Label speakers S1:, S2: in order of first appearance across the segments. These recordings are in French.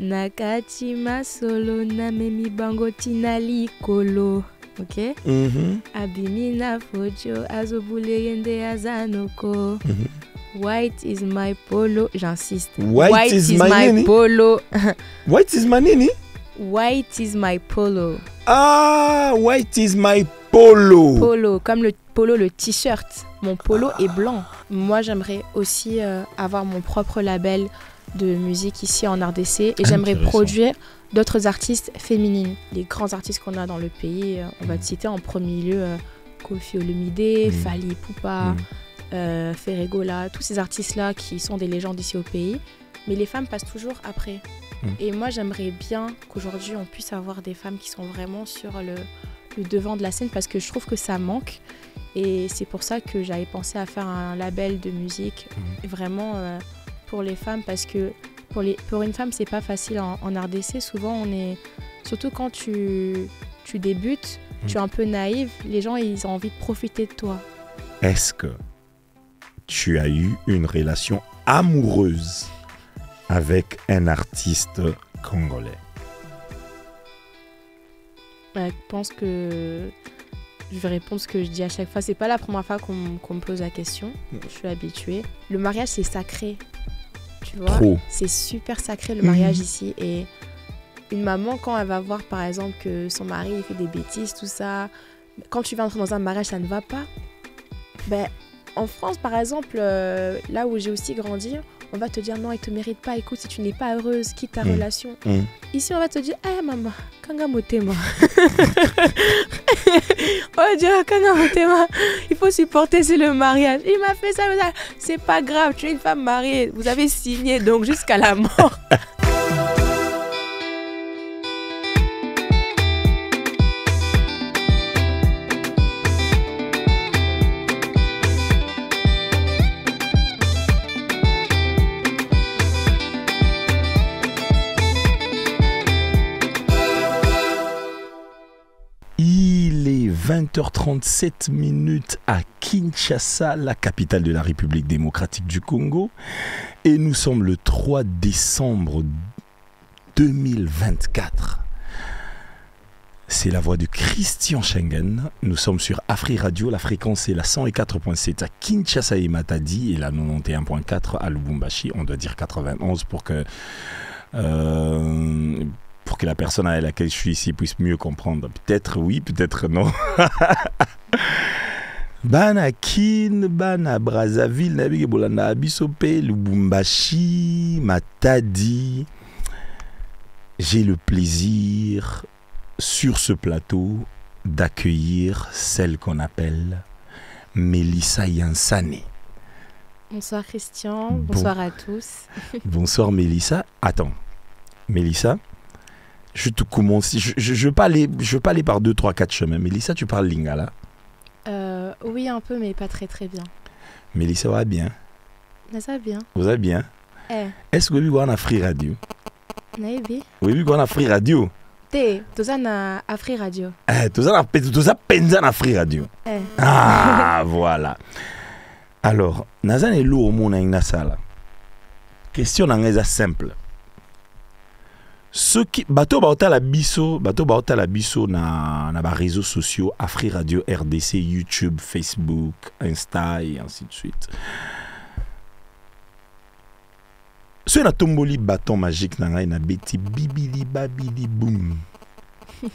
S1: Nakati masolo na memi bango tina likolo. Ok? Abimina fojo azobule yende azanoko. White is my polo. J'insiste.
S2: White is my
S1: polo.
S2: White is my nini?
S1: White is my polo.
S2: Ah, white is my polo.
S1: Polo, comme le polo, le t-shirt. Mon polo est blanc. Moi, j'aimerais aussi avoir mon propre label de musique ici en RDC et j'aimerais produire d'autres artistes féminines. Les grands artistes qu'on a dans le pays, on va te citer en premier lieu Koffi Olomide, Fally Ipupa, Ferregola, tous ces artistes-là qui sont des légendes ici au pays. Mais les femmes passent toujours après. Et moi, j'aimerais bien qu'aujourd'hui, on puisse avoir des femmes qui sont vraiment sur le devant de la scène parce que je trouve que ça manque. Et c'est pour ça que j'avais pensé à faire un label de musique vraiment pour les femmes parce que pour une femme, c'est pas facile en RDC. Souvent, on est... Surtout quand tu débutes, tu es un peu naïve, les gens, ils ont envie de profiter de toi.
S2: Est-ce que tu as eu une relation amoureuse avec un artiste congolais?
S1: Je pense que je vais répondre ce que je dis à chaque fois. C'est pas la première fois qu'on me pose la question. Je suis habituée. Le mariage, c'est sacré. Tu vois, c'est super sacré le mariage ici. Et une maman, quand elle va voir par exemple que son mari il fait des bêtises, tout ça, quand tu vas entrer dans un mariage, ça ne va pas. Ben, en France, par exemple, là où j'ai aussi grandi, on va te dire non, il ne te mérite pas. Écoute, si tu n'es pas heureuse, quitte ta relation. Ici, on va te dire, eh maman, kanga motema. On va dire, kanga motema. Il faut supporter, c'est le mariage. Il m'a fait ça, mais ça. C'est pas grave, tu es une femme mariée. Vous avez signé, donc jusqu'à la mort.
S2: Il est 20h37 à Kinshasa, la capitale de la République démocratique du Congo. Et nous sommes le 3 décembre 2024. C'est la voix de Christian Schengen. Nous sommes sur Afri Radio. La fréquence est la 104.7 à Kinshasa et Matadi et la 91.4 à Lubumbashi. On doit dire 91 pour que la personne à laquelle je suis ici puisse mieux comprendre. Peut-être oui, peut-être non. Bana Kin, Bana Brazzaville, Nabige Bolanda Abisope, Lubumbashi, Matadi. J'ai le plaisir sur ce plateau d'accueillir celle qu'on appelle Mélissa Yansane.
S1: Bonsoir Christian, bonsoir à tous.
S2: Bonsoir Mélissa. Attends, Mélissa, je te commence. Je veux pas aller par 2, 3, 4 chemins. Mélissa, tu parles lingala?
S1: Oui, un peu, mais pas très très bien.
S2: Mélissa, va bien?
S1: Ça va bien.
S2: Vous allez bien? Est-ce que vous avez Afri Radio?
S1: Oui,
S2: vous avez Afri Radio?
S1: Te, tu as Afri Radio.
S2: Tu as Penza Afri Radio. Ah, voilà. Alors, Nazan est lourd au monde dans la salle. Question est simple. Ce qui bateau la biso na ba réseaux sociaux Afri Radio RDC, YouTube, Facebook, Insta et ainsi de suite. Ce na tomboli bâton magique na ngai na beti bibili babili boum.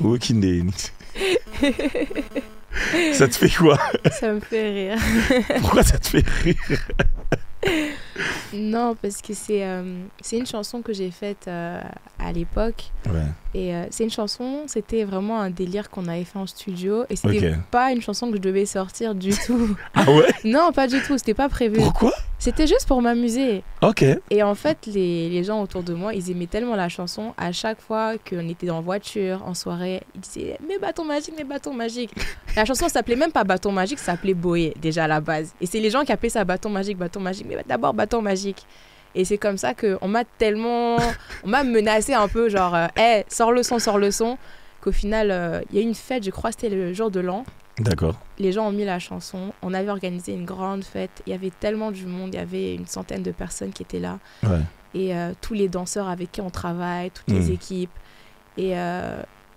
S2: Okinde. Ça te fait quoi?
S1: Ça me fait rire.
S2: Pourquoi ça te fait rire?
S1: Non, parce que c'est une chanson que j'ai faite à l'époque.
S2: Ouais.
S1: Et c'est une chanson, c'était vraiment un délire qu'on avait fait en studio. Et c'était pas une chanson que je devais sortir du tout.
S2: Ah ouais?
S1: Non, pas du tout, c'était pas prévu.
S2: Pourquoi?
S1: C'était juste pour m'amuser.
S2: Ok.
S1: Et en fait, les gens autour de moi, ils aimaient tellement la chanson. À chaque fois qu'on était en voiture, en soirée, ils disaient « Mes bâtons magiques, mes bâtons magiques ». La chanson s'appelait même pas Bâton magique, ça s'appelait Boé, déjà à la base. Et c'est les gens qui appelaient ça Bâton magique, mais d'abord Bâton magique. Et c'est comme ça qu'on m'a on m'a menacé un peu, genre hey, sors le son, qu'au final, il y a eu une fête, je crois que c'était le jour de l'an.
S2: D'accord.
S1: Les gens ont mis la chanson, on avait organisé une grande fête, il y avait tellement du monde, il y avait une centaine de personnes qui étaient là.
S2: Ouais.
S1: et tous les danseurs avec qui on travaille, toutes les équipes. Et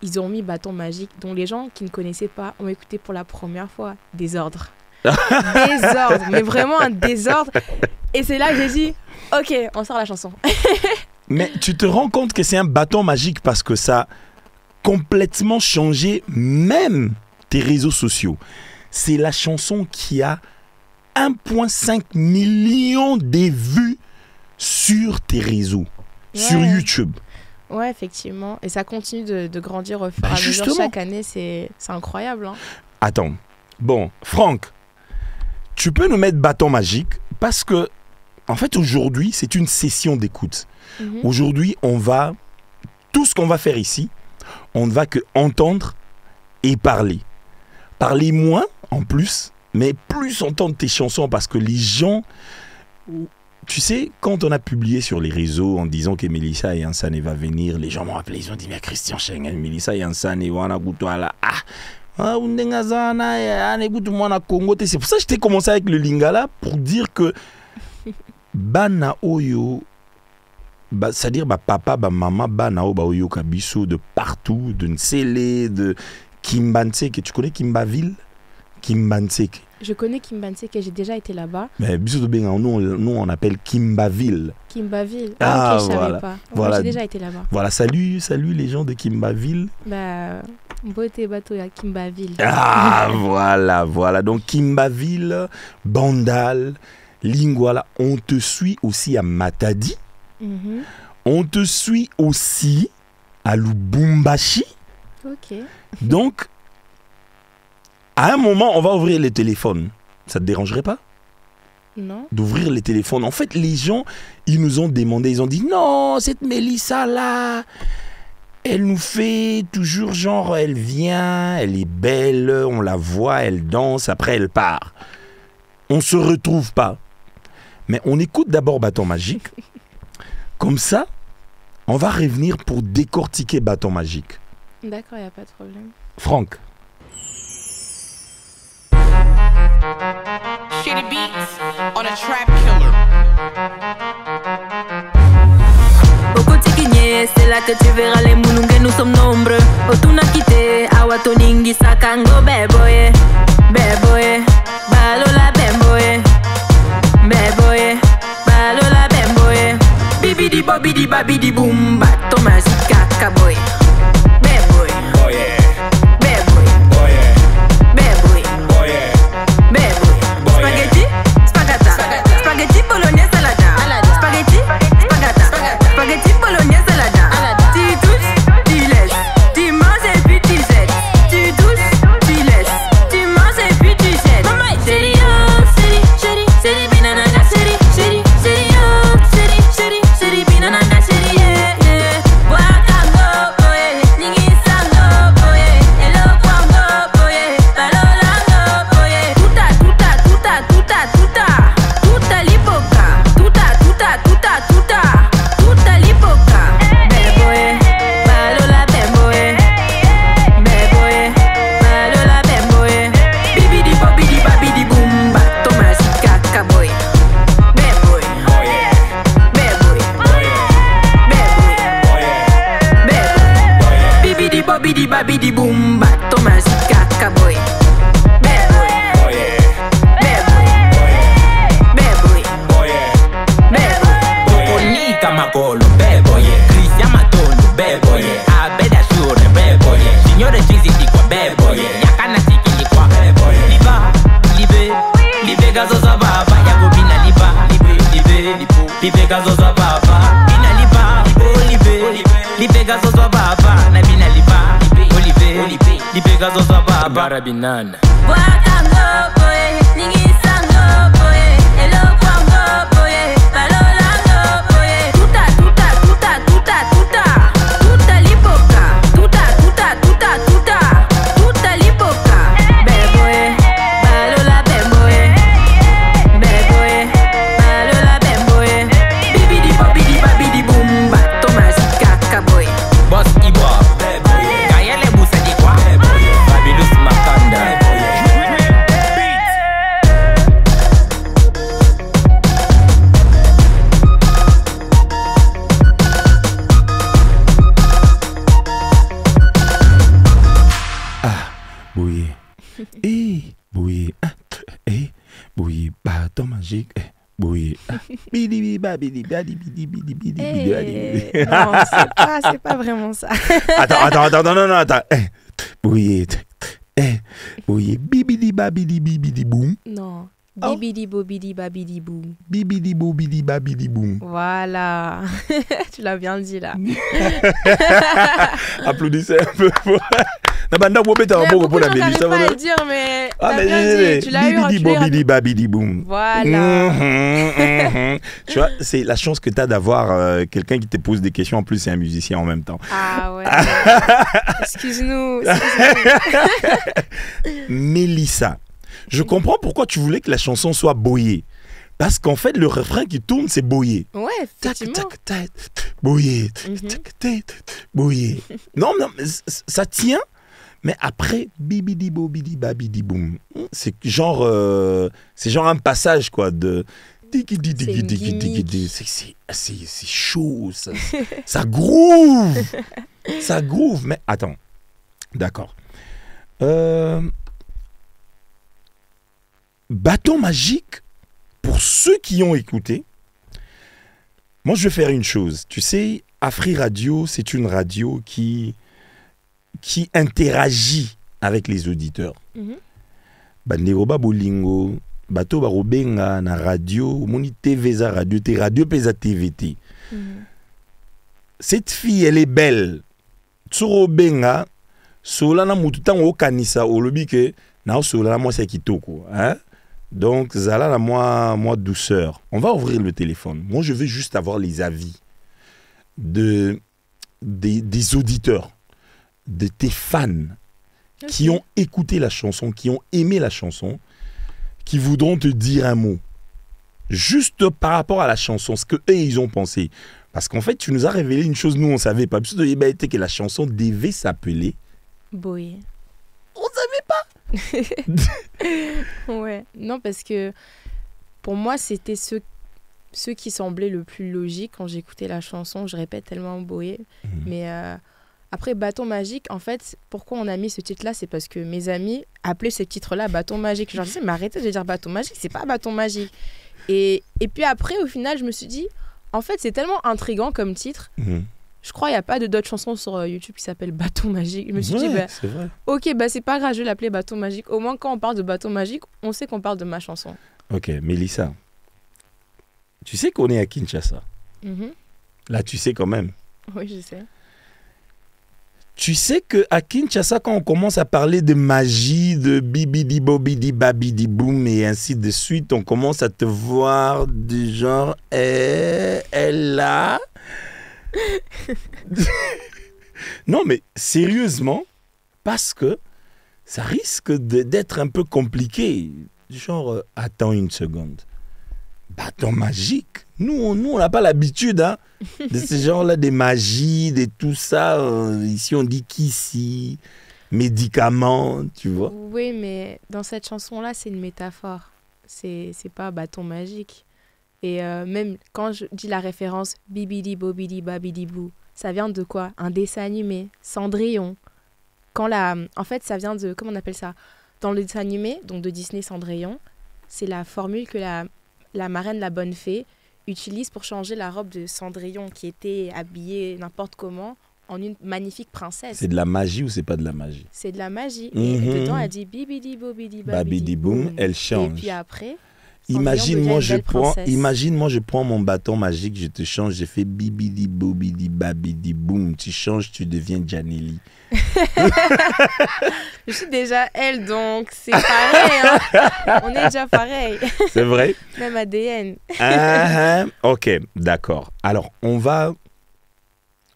S1: ils ont mis Bâton Magique, dont les gens qui ne connaissaient pas ont écouté pour la première fois. Désordre. Désordre, mais vraiment un désordre. Et c'est là que j'ai dit, ok, on sort la chanson.
S2: Mais tu te rends compte que c'est un bâton magique parce que ça a complètement changé même tes réseaux sociaux. C'est la chanson qui a 1,5 million de vues sur tes réseaux, sur YouTube.
S1: Ouais, effectivement. Et ça continue de grandir au fur et à mesure. Chaque année, c'est incroyable. Hein.
S2: Attends. Bon, Franck, tu peux nous mettre bâton magique parce que, en fait, aujourd'hui, c'est une session d'écoute. Aujourd'hui, tout ce qu'on va faire ici, on ne va que entendre et parler. Parler moins, en plus, mais plus entendre tes chansons parce que les gens... Tu sais, quand on a publié sur les réseaux en disant que Mélissa Yansane va venir, les gens m'ont appelé, ils ont dit, mais Christian Schengen, Mélissa Yansane, wana gutwala, c'est pour ça que j'étais commencé avec le Lingala pour dire que Bana Oyo, c'est-à-dire papa, maman, Bana Oyo Kabiso de partout, de Nsele, de Kimbanseke. Tu connais Kimbaville? Kimbanseke.
S1: Je connais Kimbanseke, j'ai déjà été là-bas.
S2: Mais nous on appelle Kimbaville.
S1: Kimbaville. Ah, ok, je savais pas.
S2: Voilà.
S1: J'ai déjà été là-bas.
S2: Voilà, salut les gens de Kimbaville.
S1: Beauté bateau à Kimbaville.
S2: Ah, voilà. Donc Kimbaville, Bandal, Lingwala. On te suit aussi à Matadi. On te suit aussi à Lubumbashi.
S1: Ok.
S2: Donc, à un moment, on va ouvrir les téléphones. Ça te dérangerait pas?
S1: Non.
S2: D'ouvrir les téléphones. En fait, les gens, ils nous ont demandé, ils ont dit, non, cette Mélissa-là, elle nous fait toujours genre, elle vient, elle est belle, on la voit, elle danse, après elle part. On se retrouve pas. Mais on écoute d'abord Bâton Magique. Comme ça, on va revenir pour décortiquer Bâton Magique.
S1: D'accord, il n'y a pas de problème.
S2: Franck.
S3: Shitty beats on a trap killer.
S4: Au quotidien, c'est là que tu verras les moulungues, nous sommes nombreux. Otuna kite, awatoningi sakango beboye. Beboye, balola bemboye. Beboye, balola bemboye. Bibidi bobidi babidi boom, Bâton Magique kakaboy. Beboye, boye. Beboye, boye. Beboye, boye. Beboye, spaghetti, spagata. Spaghetti bolognaise salada. Spaghetti, spagata. Spaghetti bolognaise salada. Tu touches, tu laisses. Tu manges et puis tu jettes. Tu touches, tu laisses. Tu manges et puis tu jettes. Chérie, oh, chérie, chérie, chérie, binananga, chérie, chérie, chérie, oh, chérie, chérie, chérie, binananga, chérie, yeah, yeah. Wakango, boye, ningi sango, boye, hello kwango, boye, balolango, boye. Tuta, tuta, tuta, tuta, tuta, tuta lipoka, tuta, tuta, tuta, tuta, tuta lipoka. Beboye, balola bemboye, beboye, balola bemboye. Bibidi bobidi babidi boom, Bâton Magique kakaboy. Beboye, beboye, beboye, bibidi bobidi babidi boom, Bâton Magique kakaboy. Beboye, beboye, beboye, beboye.
S5: Onika Makolo, beboye. Christian Matondo, beboye. Abeda Shure, beboye. Signore Chiziti kwa beboye. Yakana Sikili kwa beboye. Liba, libe, libe gazoza baba. Yakobina liba, libe, libe, libe gazoza baba. Bina liba, libe, libe gazoza baba. Na bina liba, libe, libe gazoza baba. Barabinana.
S4: Wakango, boye, ningi sango, boye, hello kwango, boye, balolango, boye. Tuta, tuta, tuta, tuta, tuta, tuta lipoka, tuta, tuta, tuta, tuta, tuta lipoka. Beboye, balola bemboye, beboye, balola bemboye. Bibidi bobidi babidi boom, Bâton Magique kakaboy.
S5: Boss Iboa, beboye. Kayele Musa di kwa beboye. Fabulous Makanda, beboye.
S2: magique. Bouyé.
S1: Non, c'est pas vraiment ça.
S2: Attends. Bouyé. Bouyé. Bibidi babidi bibidi boum.
S1: Non. Bibidi bobidi babidi boum.
S2: Bibidi bobidi babidi boum.
S1: Voilà. Tu l'as bien dit là.
S2: Applaudissez un peu.
S1: Beaucoup de gens n'arrivent pas à le dire, mais tu l'as eu.
S2: Bibidi bobidi babidi boum.
S1: Voilà.
S2: Tu vois, c'est la chance que tu as d'avoir quelqu'un qui te pose des questions. En plus, c'est un musicien en même temps.
S1: Ah ouais. Excuse-nous.
S2: Mélissa, je comprends pourquoi tu voulais que la chanson soit boyée. Parce qu'en fait, le refrain qui tourne, c'est boyé.
S1: Ouais, effectivement.
S2: Boyé. Boyé. Non, ça tient. Mais après, bibidi bobidi babidi boum. C'est genre un passage quoi de. C'est chaud, ça groove. Ça groove. Mais attends. D'accord. Bâton magique, pour ceux qui ont écouté, moi je vais faire une chose. Tu sais, Afri Radio, c'est une radio qui interagit avec les auditeurs. Banderoba bolingo, bato barobenga na radio, moni TV za radio, te radio pesa TVT. Cette fille, elle est belle. Tsoro benga, solana mututan o kanisa olobi ke na solana moi c'est kitoko, hein? Donc zala la moi douceur. On va ouvrir le téléphone. Moi je veux juste avoir les avis des auditeurs, de tes fans qui ont écouté la chanson, qui ont aimé la chanson, qui voudront te dire un mot. Juste par rapport à la chanson, ce qu'eux, ils ont pensé. Parce qu'en fait, tu nous as révélé une chose, nous, on ne savait pas. Parce que la chanson devait s'appeler...
S1: Boyé.
S2: On ne savait
S1: pas. Ouais. Non, parce que pour moi, c'était ceux qui semblaient le plus logique quand j'écoutais la chanson. Je répète tellement Boyé. Mais... Après, Bâton Magique, en fait, pourquoi on a mis ce titre-là, c'est parce que mes amis appelaient ce titre-là Bâton Magique. Genre, je disais, mais arrêtez de dire Bâton Magique, c'est pas Bâton Magique. Et puis après, au final, je me suis dit, en fait, c'est tellement intriguant comme titre. Je crois qu'il n'y a pas d'autres chansons sur YouTube qui s'appellent Bâton Magique. Je me suis dit, ok, c'est pas grave, je vais l'appeler Bâton Magique. Au moins, quand on parle de Bâton Magique, on sait qu'on parle de ma chanson.
S2: Ok, Mélissa, tu sais qu'on est à Kinshasa. Là, tu sais quand même.
S1: Oui, je sais.
S2: Tu sais qu'à Kinshasa, quand on commence à parler de magie, de bibidi bobidi babidi boum et ainsi de suite, on commence à te voir du genre, elle là. Non, mais sérieusement, parce que ça risque d'être un peu compliqué. Genre, attends une seconde. Bâton magique. Nous, on n'a pas l'habitude hein, de ce genre-là, des magies, de tout ça. Ici, on dit qu'ici, médicaments, tu vois.
S1: Oui, mais dans cette chanson-là, c'est une métaphore. C'est pas bâton magique. Et même quand je dis la référence bibidi bobidi babidi bou, ça vient de quoi? Un dessin animé, Cendrillon. En fait, ça vient de... Comment on appelle ça? Dans le dessin animé, donc de Disney Cendrillon, c'est la formule que la marraine, la bonne fée, utilise pour changer la robe de Cendrillon qui était habillée n'importe comment en une magnifique princesse.
S2: C'est de la magie ou c'est pas de la magie?
S1: C'est de la magie. Et dedans, elle dit bibidi bobidi babidi boum.
S2: Elle change.
S1: Et puis après,
S2: imagine-moi, je prends mon bâton magique, je te change, je fais bibidi bobidi babidi boum. Tu changes, tu deviens Janelli.
S1: Je suis déjà elle, donc c'est pareil. Hein. On est déjà pareil.
S2: C'est vrai?
S1: Même ADN.
S2: Ok, d'accord. Alors, on va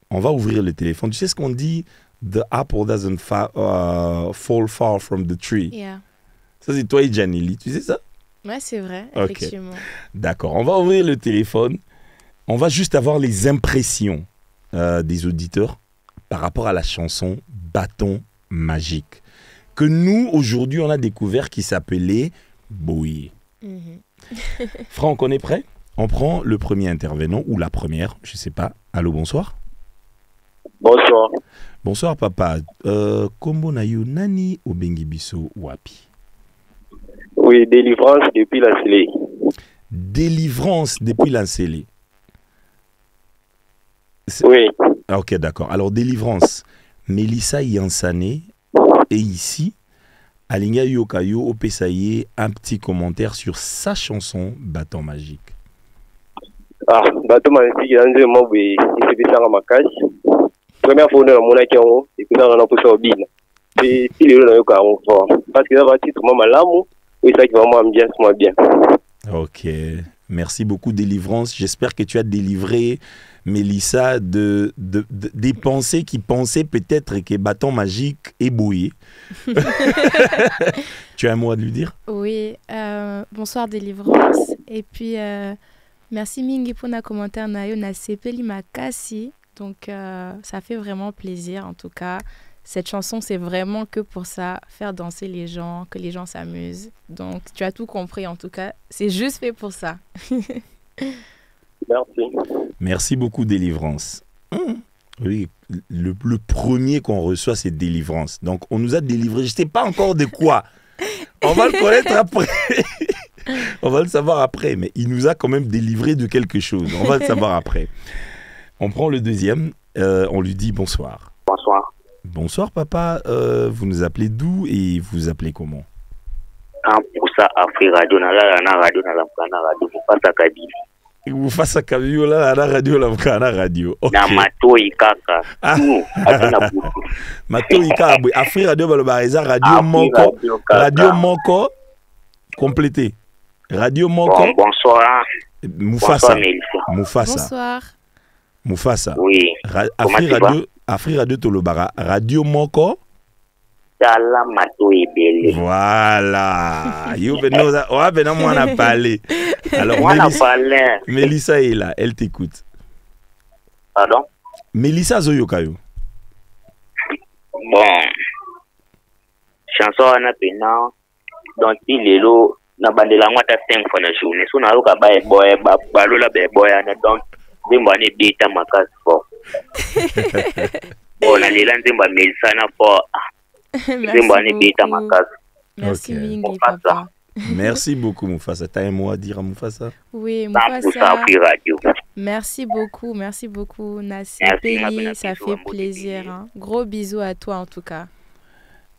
S2: ouvrir le téléphone. Tu sais ce qu'on dit? The apple doesn't fall far from the tree.
S1: Yeah.
S2: Ça, c'est toi et Janelli. Tu sais ça?
S1: Ouais, c'est vrai,
S2: okay.
S1: Effectivement.
S2: D'accord, on va ouvrir le téléphone. On va juste avoir les impressions des auditeurs par rapport à la chanson Bâton Magique, que nous, aujourd'hui, on a découvert qui s'appelait Boyé. Franck, on est prêt? On prend le premier intervenant, ou la première, je ne sais pas. Allô, bonsoir.
S6: Bonsoir.
S2: Bonsoir, papa. Kombo na yo nani obengi biso wapi?
S6: Oui, délivrance depuis la Sélé.
S2: Délivrance depuis l'Ancélé.
S6: Oui.
S2: Ok, d'accord. Alors, Délivrance, Mélissa Yansane est ici. Alinga Yokayo Opesaye, un petit commentaire sur sa chanson Bâton Magique.
S6: Ah, Bâton Magique, il y a un jeu, moi, oui, il s'est fait ça à ma cage. Première fois, on a mon acquérant, et puis on a poussé au bin. Et si les gens ont fort. Parce que là, va titre, moi, l'amour, oui, ça qui va moi bien.
S2: Ok. Merci beaucoup, Délivrance. J'espère que tu as délivré Mélissa des pensées qui pensaient peut-être que Bâton Magique est bouillé. Tu as un mot à lui dire?
S1: Oui. Bonsoir, Délivrance. Et puis, merci Mingi pour nos commentaires. Na sepeli makasi. Donc, ça fait vraiment plaisir, en tout cas. Cette chanson, c'est vraiment que pour ça, faire danser les gens, que les gens s'amusent. Donc, tu as tout compris, en tout cas. C'est juste fait pour ça.
S6: Merci.
S2: Merci beaucoup, Délivrance. Oui, le premier qu'on reçoit, c'est Délivrance. Donc, on nous a délivré. Je ne sais pas encore de quoi. On va le connaître après. On va le savoir après. Mais il nous a quand même délivré de quelque chose. On va le savoir après. On prend le deuxième. On lui dit bonsoir.
S7: Bonsoir.
S2: Bonsoir, papa. Vous nous appelez d'où et vous appelez comment?
S7: Pour ça, Afrique Radio, na radio, Mufasa Kabili.
S2: Mufasa Kabili, la radio, la radio.
S7: Na Matoi Kaka.
S2: Matoi Kaka. Afrique Radio, radio Moko. Radio Moko. Complété. Radio Moko.
S7: Bonsoir.
S2: Mufasa.
S7: Mufasa.
S1: Bonsoir.
S2: Mufasa.
S7: Oui.
S2: Afrique Radio Tolobara. Radio Moko.
S7: Tala Matoi Bele.
S2: Voilà. On a parlé. Alors, Mélissa est là. Elle t'écoute.
S7: Pardon?
S2: Mélissa Zoyokayo.
S7: Bon. Chanson à pena. Donc, il est là. Na bandela ngwata 5 fois na journée. So na roka ba boy ba balola be boy na donc zimba ne beta makas fo. Bon na lela zimba Mélissa na fo. Zimba ne beta makas.
S1: Merci
S2: Okay.
S1: Mingi, papa.
S2: Merci beaucoup, Mufasa. T'as un mot à dire à Mufasa?
S1: Oui,
S7: Mufasa.
S1: Merci beaucoup, Nassi
S7: Merci,
S1: Peli, ça fait plaisir. Hein. Gros bisous à toi en tout cas.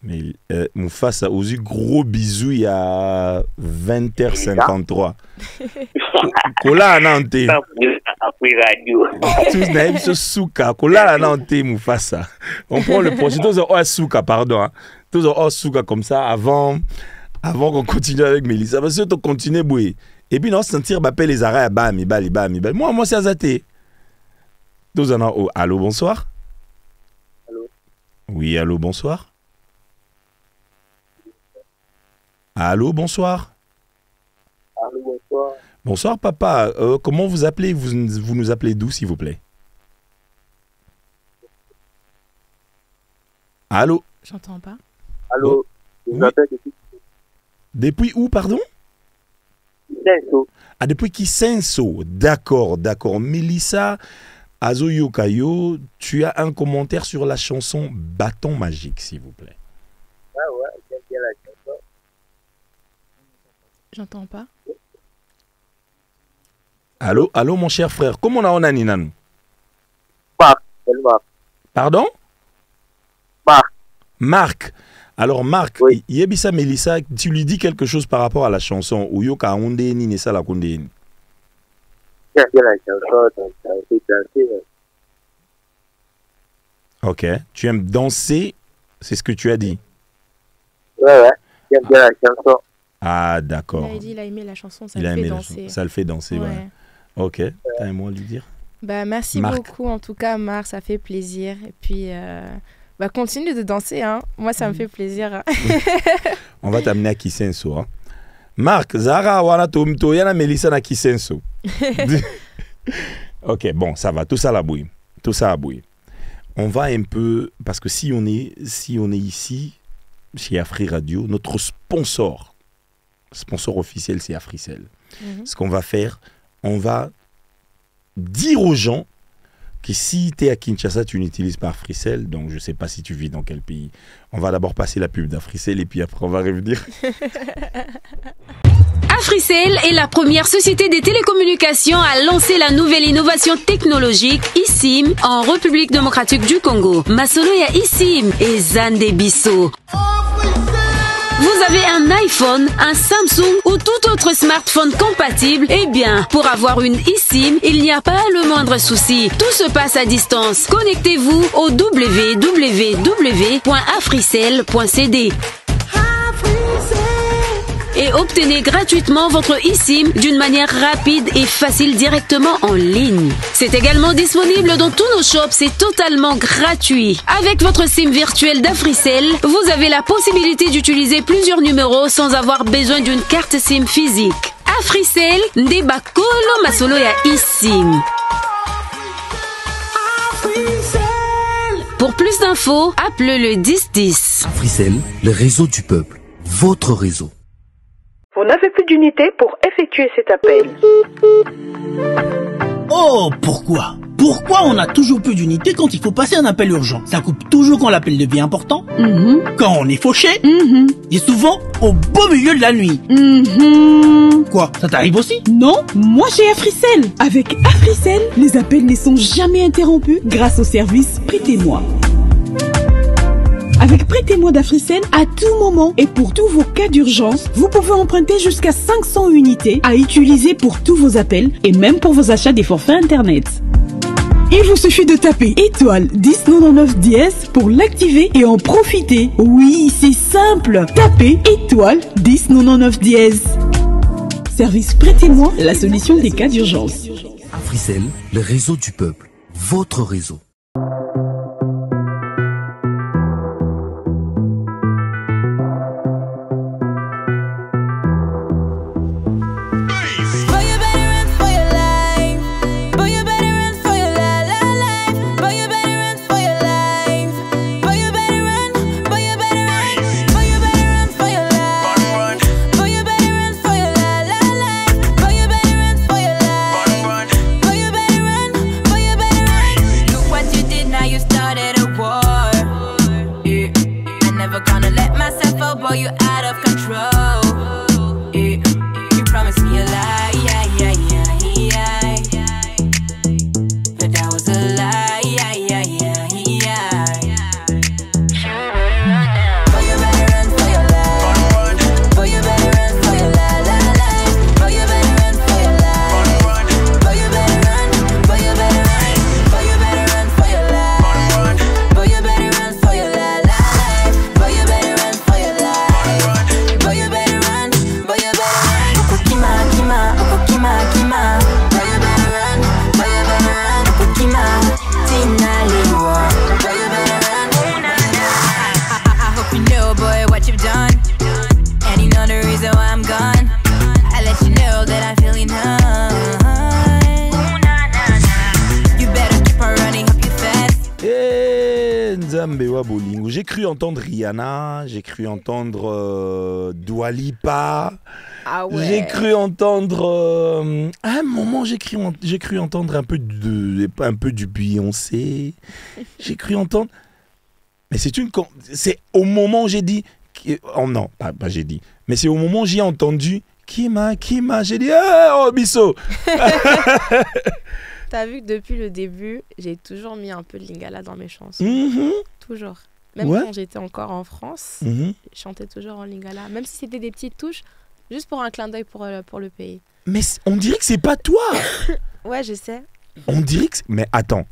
S2: Mais Mufasa, aux yeux, gros bisous, il y a 20h53. Kola Nante. Tous naïfs se souka. Kola Nante, Mufasa. On prend le prochain. Tous en souka, pardon. Tous en souka comme ça avant qu'on continue avec Mélissa. Parce que tu continues, boué. Et puis, on se sentir, baper les arrêts, bami. Moi, c'est Azaté. Tous en haut. Allô, bonsoir.
S6: Allô.
S2: Oui, allô, bonsoir. Allô, bonsoir.
S6: Allô, bonsoir.
S2: Bonsoir, papa. Comment vous appelez? Vous nous appelez d'où, s'il vous plaît? Allô?
S1: J'entends pas.
S6: Allô. Je vous appelle
S2: depuis où, pardon?
S6: Kisenso.
S2: Ah, depuis Kisenso. D'accord. Mélissa Azoyokayo, tu as un commentaire sur la chanson Bâton Magique, s'il vous plaît.
S6: Ouais, j'aime bien la chanson.
S1: J'entends pas.
S2: Allô, mon cher frère. Comment on a Ninanou?
S6: Marc.
S2: Pardon? Marc. Alors, Marc,
S6: oui.
S2: Yebisa Mélissa, tu lui dis quelque chose par rapport à la chanson Uyoka Onde Ni Nessa la Konde.
S6: J'aime bien la chanson, donc ça fait danser.
S2: Ok. Tu aimes danser, c'est ce que tu as dit?
S6: Ouais, j'aime bien la chanson.
S2: Ah, d'accord.
S1: Il a aimé la chanson, ça le fait danser.
S2: Ça le fait danser, ouais. Ok. T'as un mot à lui dire?
S1: Bah, merci beaucoup, en tout cas, Marc, ça fait plaisir. Et puis, continue de danser, hein. Moi, ça me fait plaisir.
S2: On va t'amener à Kisenso. Hein. Marc, Zara, Wana, Tomto, Yana, Mélissa, na Kisenso. Ok, bon, ça va. Tout ça à bouille. On va un peu, parce que si on est ici, chez Afrique Radio, notre sponsor officiel, c'est Africell. Ce qu'on va faire, on va dire aux gens que si tu es à Kinshasa, tu n'utilises pas Africell, donc je ne sais pas si tu vis dans quel pays. On va d'abord passer la pub d'Africell et puis après on va revenir.
S8: Africell est la première société des télécommunications à lancer la nouvelle innovation technologique eSIM en République démocratique du Congo. Masoloya eSIM et Zande Bisso. Vous avez un iPhone, un Samsung ou tout autre smartphone compatible? Eh bien, pour avoir une eSIM, il n'y a pas le moindre souci. Tout se passe à distance. Connectez-vous au www.africell.cd et obtenez gratuitement votre eSIM d'une manière rapide et facile directement en ligne. C'est également disponible dans tous nos shops, c'est totalement gratuit. Avec votre SIM virtuelle d'Africell, vous avez la possibilité d'utiliser plusieurs numéros sans avoir besoin d'une carte SIM physique. Africell, Ndebakolo Masolo ya eSIM. Pour plus d'infos, appelez le 1010.
S9: Africell, le réseau du peuple, votre réseau.
S10: Vous n'avez plus d'unité pour effectuer cet appel.
S11: Oh, pourquoi? Pourquoi on a toujours plus d'unité quand il faut passer un appel urgent? Ça coupe toujours quand l'appel devient important, quand on est fauché, et souvent au beau milieu de la nuit. Quoi? Ça t'arrive aussi?
S12: Non, moi j'ai Africell. Avec Africell, les appels ne sont jamais interrompus grâce au service Prêtez-moi. Avec Prêtez-moi d'Africell, à tout moment et pour tous vos cas d'urgence, vous pouvez emprunter jusqu'à 500 unités à utiliser pour tous vos appels et même pour vos achats des forfaits internet. Il vous suffit de taper étoile 1099 dièse pour l'activer et en profiter. Oui, c'est simple. Tapez étoile 1099 dièse. Service Prêtez-moi, la solution des cas d'urgence.
S9: Africell, le réseau du peuple, votre réseau.
S2: J'ai cru entendre Rihanna, j'ai cru entendre Dua Lipa, j'ai cru entendre... à un moment, j'ai cru entendre un peu du Beyoncé, j'ai cru entendre... Mais c'est au moment où j'ai dit... Oh non, pas j'ai dit, mais c'est au moment où j'ai entendu Kima, j'ai dit oh Bisso.
S1: T'as vu que depuis le début, j'ai toujours mis un peu de lingala dans mes chansons. Toujours. Même quand j'étais encore en France, je chantais toujours en lingala. Même si c'était des petites touches, juste pour un clin d'œil pour le pays.
S2: Mais on dirait que c'est pas toi.
S1: Ouais, je sais.
S2: On dirait que... Mais attends.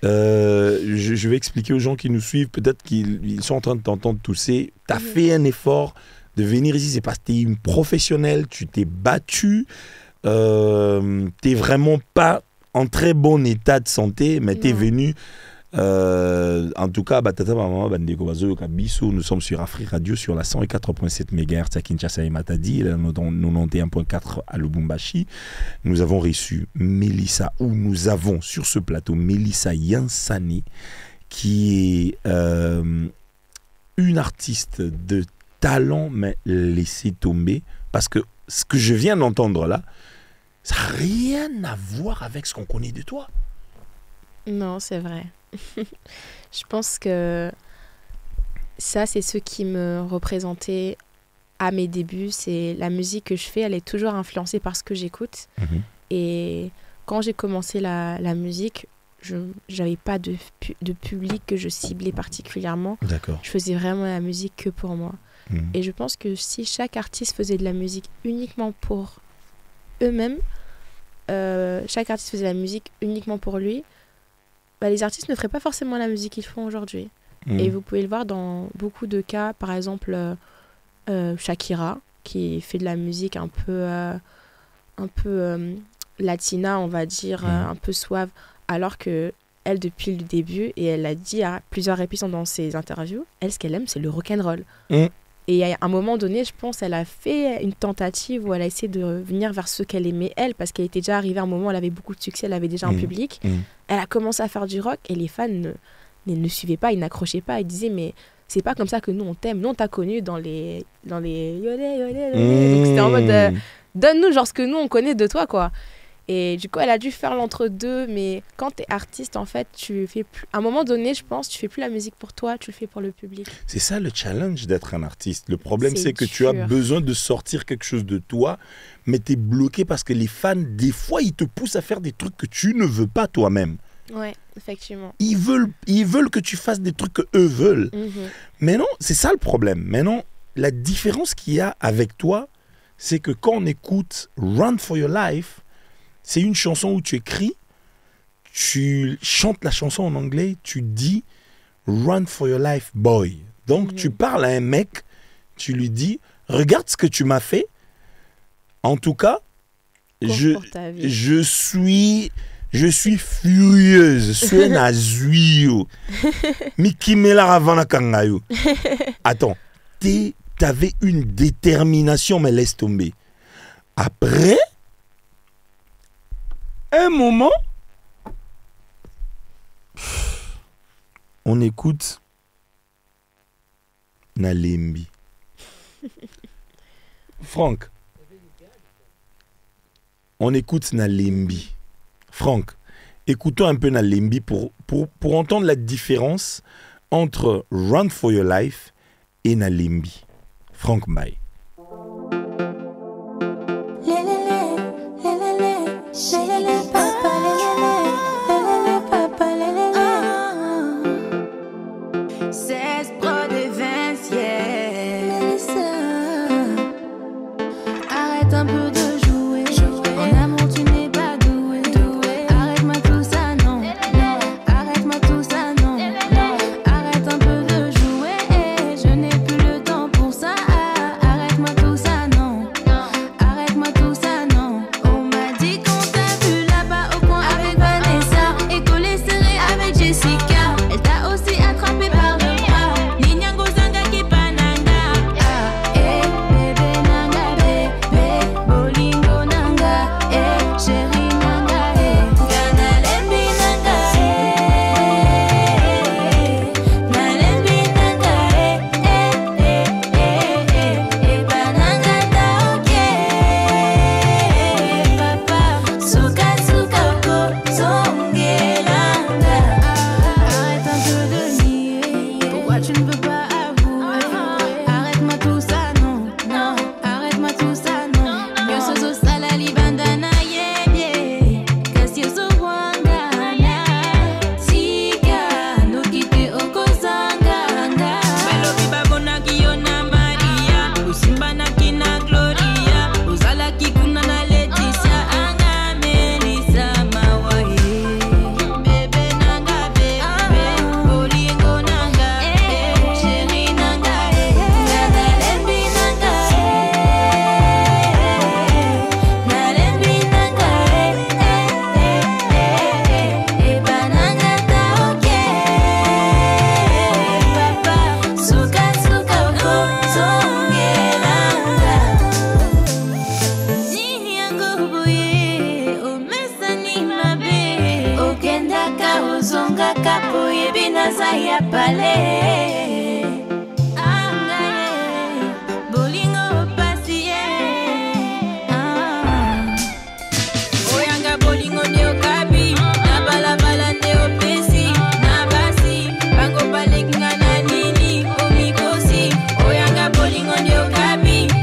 S2: Je vais expliquer aux gens qui nous suivent. Peut-être qu'ils sont en train de t'entendre tousser. T'as fait un effort de venir ici. C'est parce que t'es une professionnelle. Tu t'es battue. T'es vraiment pas en très bon état de santé. Mais t'es venue... en tout cas, nous sommes sur Afrique Radio sur la 104.7 MHz à Kinshasa et Matadi, 91.4 à Lubumbashi. Nous avons reçu Mélissa, ou nous avons sur ce plateau Mélissa Yansani, qui est une artiste de talent, mais laissez tomber, parce que ce que je viens d'entendre là, ça n'a rien à voir avec ce qu'on connaît de toi.
S1: Non, c'est vrai. Je pense que ça, c'est ce qui me représentait à mes débuts, c'est la musique que je fais, elle est toujours influencée par ce que j'écoute. Et quand j'ai commencé la musique, je n'avais pas de public que je ciblais particulièrement. Je faisais vraiment la musique que pour moi. Et je pense que si chaque artiste faisait de la musique uniquement pour eux-mêmes, chaque artiste faisait la musique uniquement pour lui, bah, les artistes ne feraient pas forcément la musique qu'ils font aujourd'hui. Et vous pouvez le voir dans beaucoup de cas, par exemple Shakira, qui fait de la musique un peu latina, on va dire, un peu suave, alors que elle, depuis le début, et elle l'a dit à plusieurs reprises dans ses interviews, elle, ce qu'elle aime, c'est le rock'n'roll. Et à un moment donné, je pense, elle a fait une tentative où elle a essayé de venir vers ce qu'elle aimait, elle, parce qu'elle était déjà arrivée à un moment où elle avait beaucoup de succès, elle avait déjà un public. Elle a commencé à faire du rock et les fans ne suivaient pas, ils n'accrochaient pas, ils disaient, mais c'est pas comme ça que nous, on t'aime. Nous, on t'a connu dans les yolé, yolé. Donc c'était en mode, donne-nous genre ce que nous, on connaît de toi, quoi. Et du coup, elle a dû faire l'entre-deux, mais quand tu es artiste, en fait, tu fais plus... À un moment donné, je pense, tu fais plus la musique pour toi, tu le fais pour le public.
S2: C'est ça le challenge d'être un artiste. Le problème, c'est que tu as besoin de sortir quelque chose de toi, mais tu es bloqué parce que les fans, des fois, ils te poussent à faire des trucs que tu ne veux pas toi-même.
S1: Ouais, effectivement.
S2: Ils veulent que tu fasses des trucs qu'eux veulent. Mais non, c'est ça le problème. Maintenant, la différence qu'il y a avec toi, c'est que quand on écoute Run for Your Life, c'est une chanson où tu écris, tu chantes la chanson en anglais, tu dis Run for your life, boy. Donc tu parles à un mec, tu lui dis regarde ce que tu m'as fait. En tout cas, je suis furieuse. Je suis nazuio. Miki mela ravana kangayo. Attends, t'avais une détermination, mais laisse tomber. Après, un moment, on écoute Nalembi. Franck, on écoute Nalembi. Franck, écoutons un peu Nalembi pour entendre la différence entre Run for Your Life et Nalembi. Franck Mbaye.
S4: Bolingo ndio kabi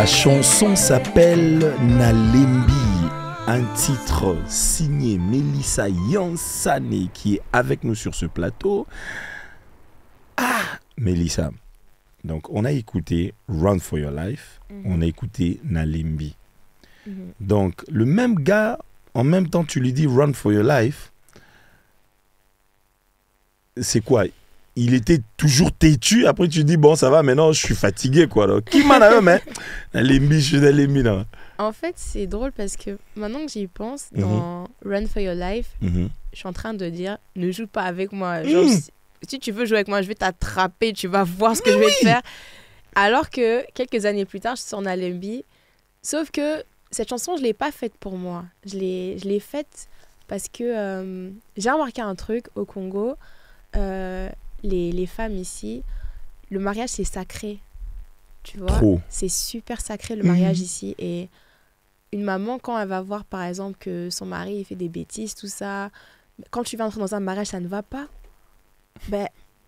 S2: La chanson s'appelle Nalembi, un titre signé Melissa Yansane qui est avec nous sur ce plateau. Ah, Melissa, donc on a écouté Run for Your Life, on a écouté Nalembi. Donc le même gars, en même temps tu lui dis Run for Your Life, c'est quoi? Il était toujours têtu, après tu dis bon ça va, maintenant je suis fatigué quoi. Donc, qui m'en a mais Nalembi, je suis Nalembi là.
S1: En fait c'est drôle parce que maintenant que j'y pense, dans Run for Your Life, je suis en train de dire ne joue pas avec moi. Genre, si tu veux jouer avec moi, je vais t'attraper, tu vas voir ce que je vais te faire. Alors que quelques années plus tard, je suis sur Nalembi. Sauf que cette chanson, je ne l'ai pas faite pour moi. Je l'ai faite parce que j'ai remarqué un truc au Congo. Les femmes ici, le mariage, c'est sacré. Tu vois, c'est super sacré le mariage ici. Et une maman, quand elle va voir, par exemple, que son mari il fait des bêtises, tout ça, quand tu vas entrer dans un mariage, ça ne va pas. Ben,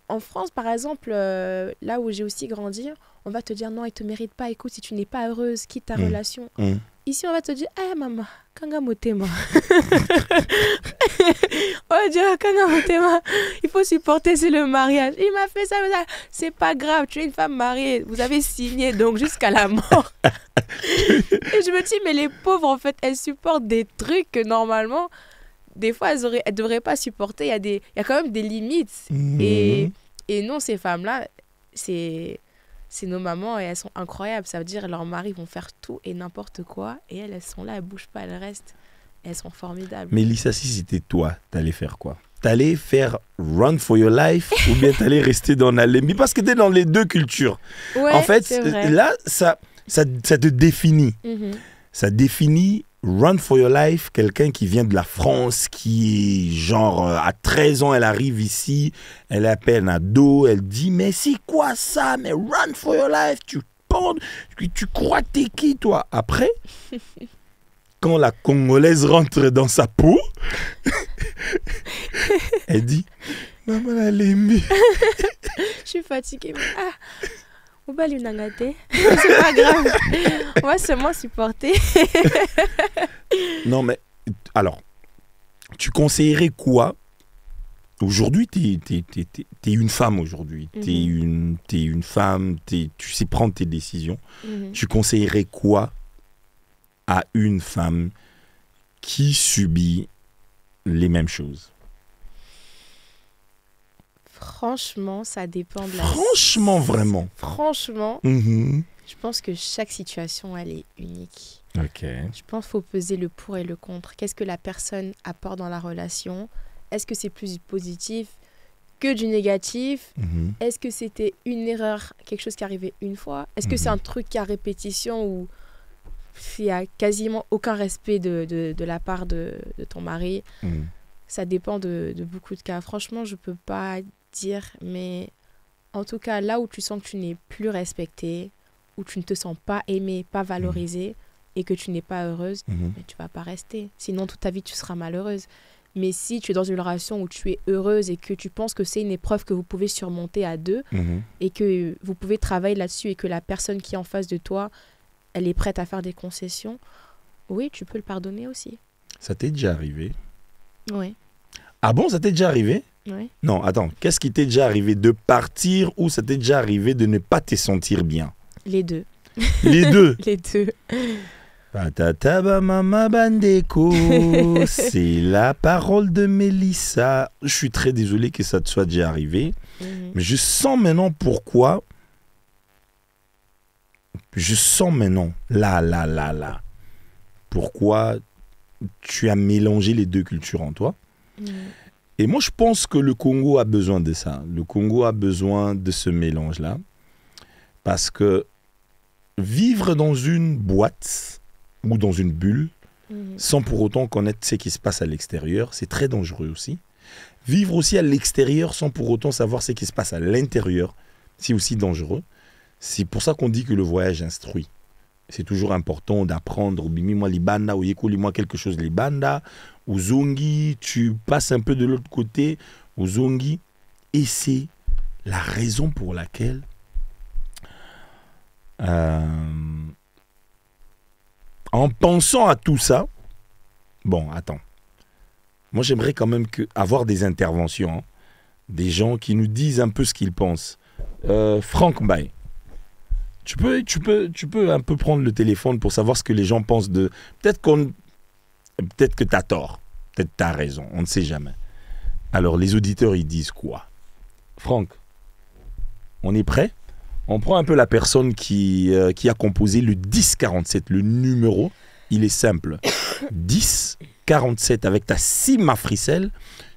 S1: en France, par exemple, là où j'ai aussi grandi, on va te dire non, il ne te mérite pas. Écoute, si tu n'es pas heureuse, quitte ta relation. Ici, on va te dire, eh maman, kanga motema. Oh Dieu, kanga motema. Il faut supporter, c'est le mariage. Il m'a fait ça, c'est pas grave, tu es une femme mariée, vous avez signé, donc jusqu'à la mort. Et je me dis, mais les pauvres, en fait, elles supportent des trucs que normalement, des fois, elles ne devraient pas supporter. Il y a quand même des limites. Et non, ces femmes-là, c'est nos mamans et elles sont incroyables. Ça veut dire leurs maris vont faire tout et n'importe quoi. Et elles sont là, elles ne bougent pas, elles restent. Elles sont formidables.
S2: Mais Lisa, si c'était toi, t'allais faire quoi? T'allais faire Run for Your Life ou bien t'allais rester dans Nalembi? Parce que t'es dans les deux cultures.
S1: Ouais,
S2: en fait, là, ça te définit. Ça définit Run for Your Life, quelqu'un qui vient de la France, qui est genre à 13 ans, elle arrive ici, elle est à peine ado, elle dit mais c'est quoi ça? Mais Run for Your Life, tu crois que t'es qui toi? Après, quand la Congolaise rentre dans sa peau, elle dit maman Nalembi.
S1: Je suis fatiguée. C'est pas grave, on va seulement supporter.
S2: Non mais alors, tu conseillerais quoi? Aujourd'hui, t'es une femme aujourd'hui, t'es une femme, tu sais prendre tes décisions. Tu conseillerais quoi à une femme qui subit les mêmes choses?
S1: Franchement, ça dépend de la...
S2: Franchement, vraiment.
S1: Franchement, je pense que chaque situation, elle est unique.
S2: Ok.
S1: Je pense qu'il faut peser le pour et le contre. Qu'est-ce que la personne apporte dans la relation? Est-ce que c'est plus du positif que du négatif? Est-ce que c'était une erreur, quelque chose qui est arrivé une fois? Est-ce que c'est un truc qui a répétition ou il n'y a quasiment aucun respect de la part de ton mari? Ça dépend de beaucoup de cas. Franchement, je ne peux pas dire, mais en tout cas, là où tu sens que tu n'es plus respectée, où tu ne te sens pas aimée, pas valorisée, et que tu n'es pas heureuse, mais tu ne vas pas rester. Sinon, toute ta vie, tu seras malheureuse. Mais si tu es dans une relation où tu es heureuse et que tu penses que c'est une épreuve que vous pouvez surmonter à deux, et que vous pouvez travailler là-dessus, et que la personne qui est en face de toi, elle est prête à faire des concessions, oui, tu peux le pardonner aussi.
S2: Ça t'est déjà arrivé?
S1: Oui.
S2: Ah bon, ça t'est déjà arrivé?
S1: Oui.
S2: Non, attends, qu'est-ce qui t'est déjà arrivé? De partir ou ça t'est déjà arrivé de ne pas te sentir bien?
S1: Les deux.
S2: Les deux?
S1: Les deux.
S2: Patataba mama bandeko, c'est la parole de Melissa. Je suis très désolé que ça te soit déjà arrivé, mais je sens maintenant pourquoi. Je sens maintenant, là, pourquoi tu as mélangé les deux cultures en toi. Et moi, je pense que le Congo a besoin de ça. Le Congo a besoin de ce mélange-là. Parce que vivre dans une boîte ou dans une bulle, sans pour autant connaître ce qui se passe à l'extérieur, c'est très dangereux aussi. Vivre aussi à l'extérieur sans pour autant savoir ce qui se passe à l'intérieur, c'est aussi dangereux. C'est pour ça qu'on dit que le voyage instruit. C'est toujours important d'apprendre. Bimi-moi libanda, ou yekoli-moi quelque chose libanda, ou zongi, tu passes un peu de l'autre côté, ou zongi. Et c'est la raison pour laquelle En pensant à tout ça, bon, attends. Moi, j'aimerais quand même avoir des interventions, hein, des gens qui nous disent un peu ce qu'ils pensent. Franck Mbaye, tu peux un peu prendre le téléphone pour savoir ce que les gens pensent de... Peut-être que tu as tort, peut-être tu as raison, on ne sait jamais. Alors, les auditeurs, ils disent quoi? Franck, on est prêt? On prend un peu la personne qui a composé le 1047, le numéro, il est simple. 1047 avec ta SIM Africell,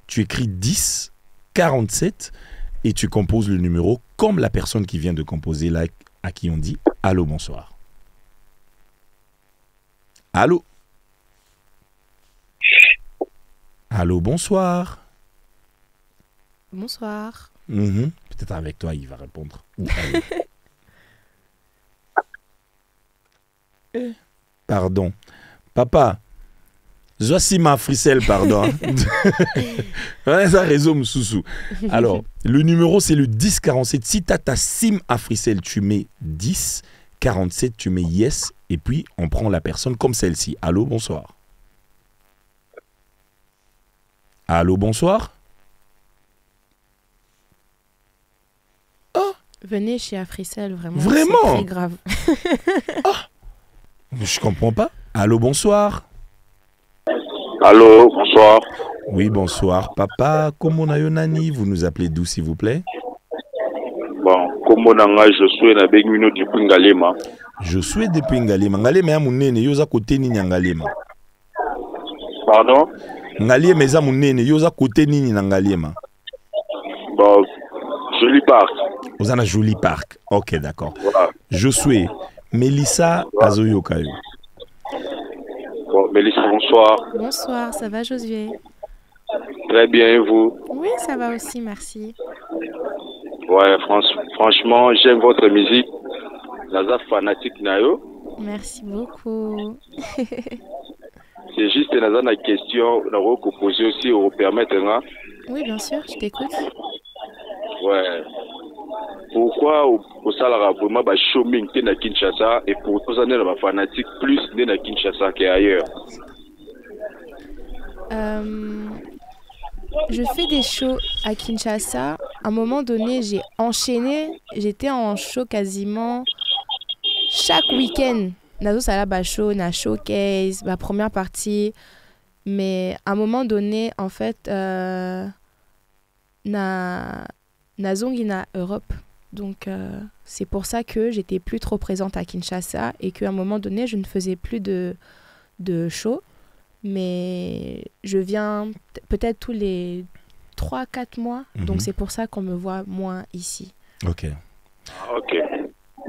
S2: tu écris 1047 et tu composes le numéro comme la personne qui vient de composer là, à qui on dit allô, bonsoir. Allô? Allô, bonsoir.
S1: Bonsoir.
S2: Peut-être avec toi, il va répondre. Pardon. Papa, voici ma fricelle, pardon. Ça résume, Soussou. Alors, le numéro, c'est le 1047. Si tu as ta SIM à fricelle, tu mets 1047, tu mets yes, et puis on prend la personne comme celle-ci. Allô, bonsoir. Allô, bonsoir.
S1: Venez chez Africell, vraiment.
S2: Vraiment?
S1: C'est très grave.
S2: Je comprends pas. Allô, bonsoir.
S13: Allô, bonsoir.
S2: Oui, bonsoir. Papa, comment on a nani? Vous nous appelez d'où, s'il vous plaît?
S13: Bon, comment on a, je suis na Benguino depuis Ngalema.
S2: Je suis depuis Ngalema. Ngalema ya munene, yoza kote nini Ngalema?
S13: Pardon?
S2: Ngalema eza munene, yoza kote nini Ngalema?
S13: Bon, Joli Park.
S2: Vous en avez Joli Park. Ok, d'accord.
S13: Voilà.
S2: Je suis Mélissa Azoyokayo.
S13: Bon, Mélissa, bonsoir.
S1: Bonsoir, ça va Josué?
S13: Très bien, et vous?
S1: Oui, ça va aussi, merci.
S13: Ouais, franchement, j'aime votre musique. Naza fanatique Nayo.
S1: Merci beaucoup.
S13: C'est juste une question que poser aussi au permettre. Hein?
S1: Oui, bien sûr, je t'écoute.
S13: Ouais. Pourquoi au salaire vraiment showing na Kinshasa et pour tous années la fanatique plus na Kinshasa qu'ailleurs?
S1: Je fais des shows à Kinshasa. À un moment donné, j'ai enchaîné. J'étais en show quasiment chaque week-end. Nazo Salaba show, na showcase, ma première partie. Mais à un moment donné, en fait, Nazongi na Europe. Donc, c'est pour ça que j'étais plus trop présente à Kinshasa et qu'à un moment donné, je ne faisais plus de show. Mais je viens peut-être tous les 3-4 mois. Donc, c'est pour ça qu'on me voit moins ici.
S2: Ok.
S13: Ok.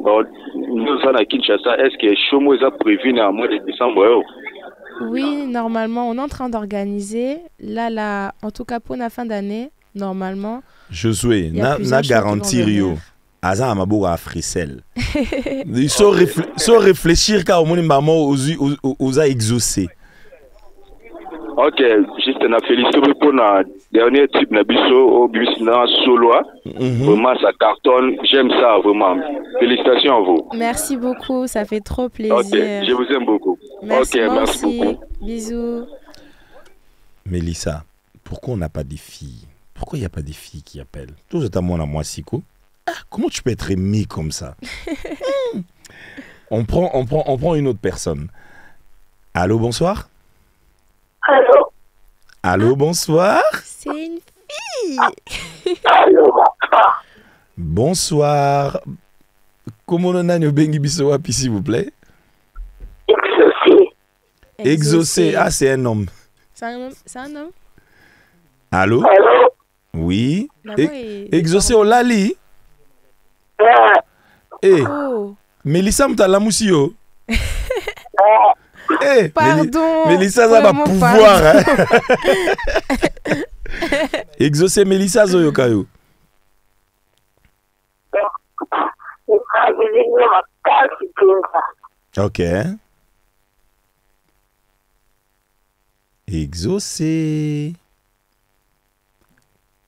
S13: Bon, nous sommes à Kinshasa. Est-ce que show est prévu dans le mois de décembre?
S1: Oui, normalement, on est en train d'organiser. Là, en tout cas pour la fin d'année, normalement.
S2: Je suis na garantie Rio. Aza amabo à Africell. Il faut réfléchir car au moins maman aux a exaucé.
S13: Ok, juste na félicité pour la dernière type na biso au na solo. Vraiment ça cartonne, j'aime ça vraiment. Félicitations à vous.
S1: Merci beaucoup, ça fait trop plaisir.
S13: Ok, je vous aime beaucoup.
S1: Merci,
S13: ok, merci beaucoup.
S1: Bisous.
S2: Mélissa, pourquoi on n'a pas des filles? Pourquoi il n'y a pas des filles qui appellent? Tout à moi, Siko. Comment tu peux être aimé comme ça? on prend une autre personne. Allô, bonsoir.
S14: Allô.
S2: Allô, bonsoir.
S1: C'est une fille.
S14: Allô,
S2: bonsoir. Comment on a bengi biso wapi, s'il vous plaît?
S14: Exaucé.
S2: Exaucé. Ah, c'est un homme.
S1: C'est un homme.
S2: Allô?
S14: Allô?
S2: Oui. Exaucé au lali. Eh. Mélissa Mtalamusio. Eh.
S1: Pardon.
S2: Mélissa ça va pouvoir. Hein? Exaucé Mélissa Zoyokayo. Ok. Exaucé.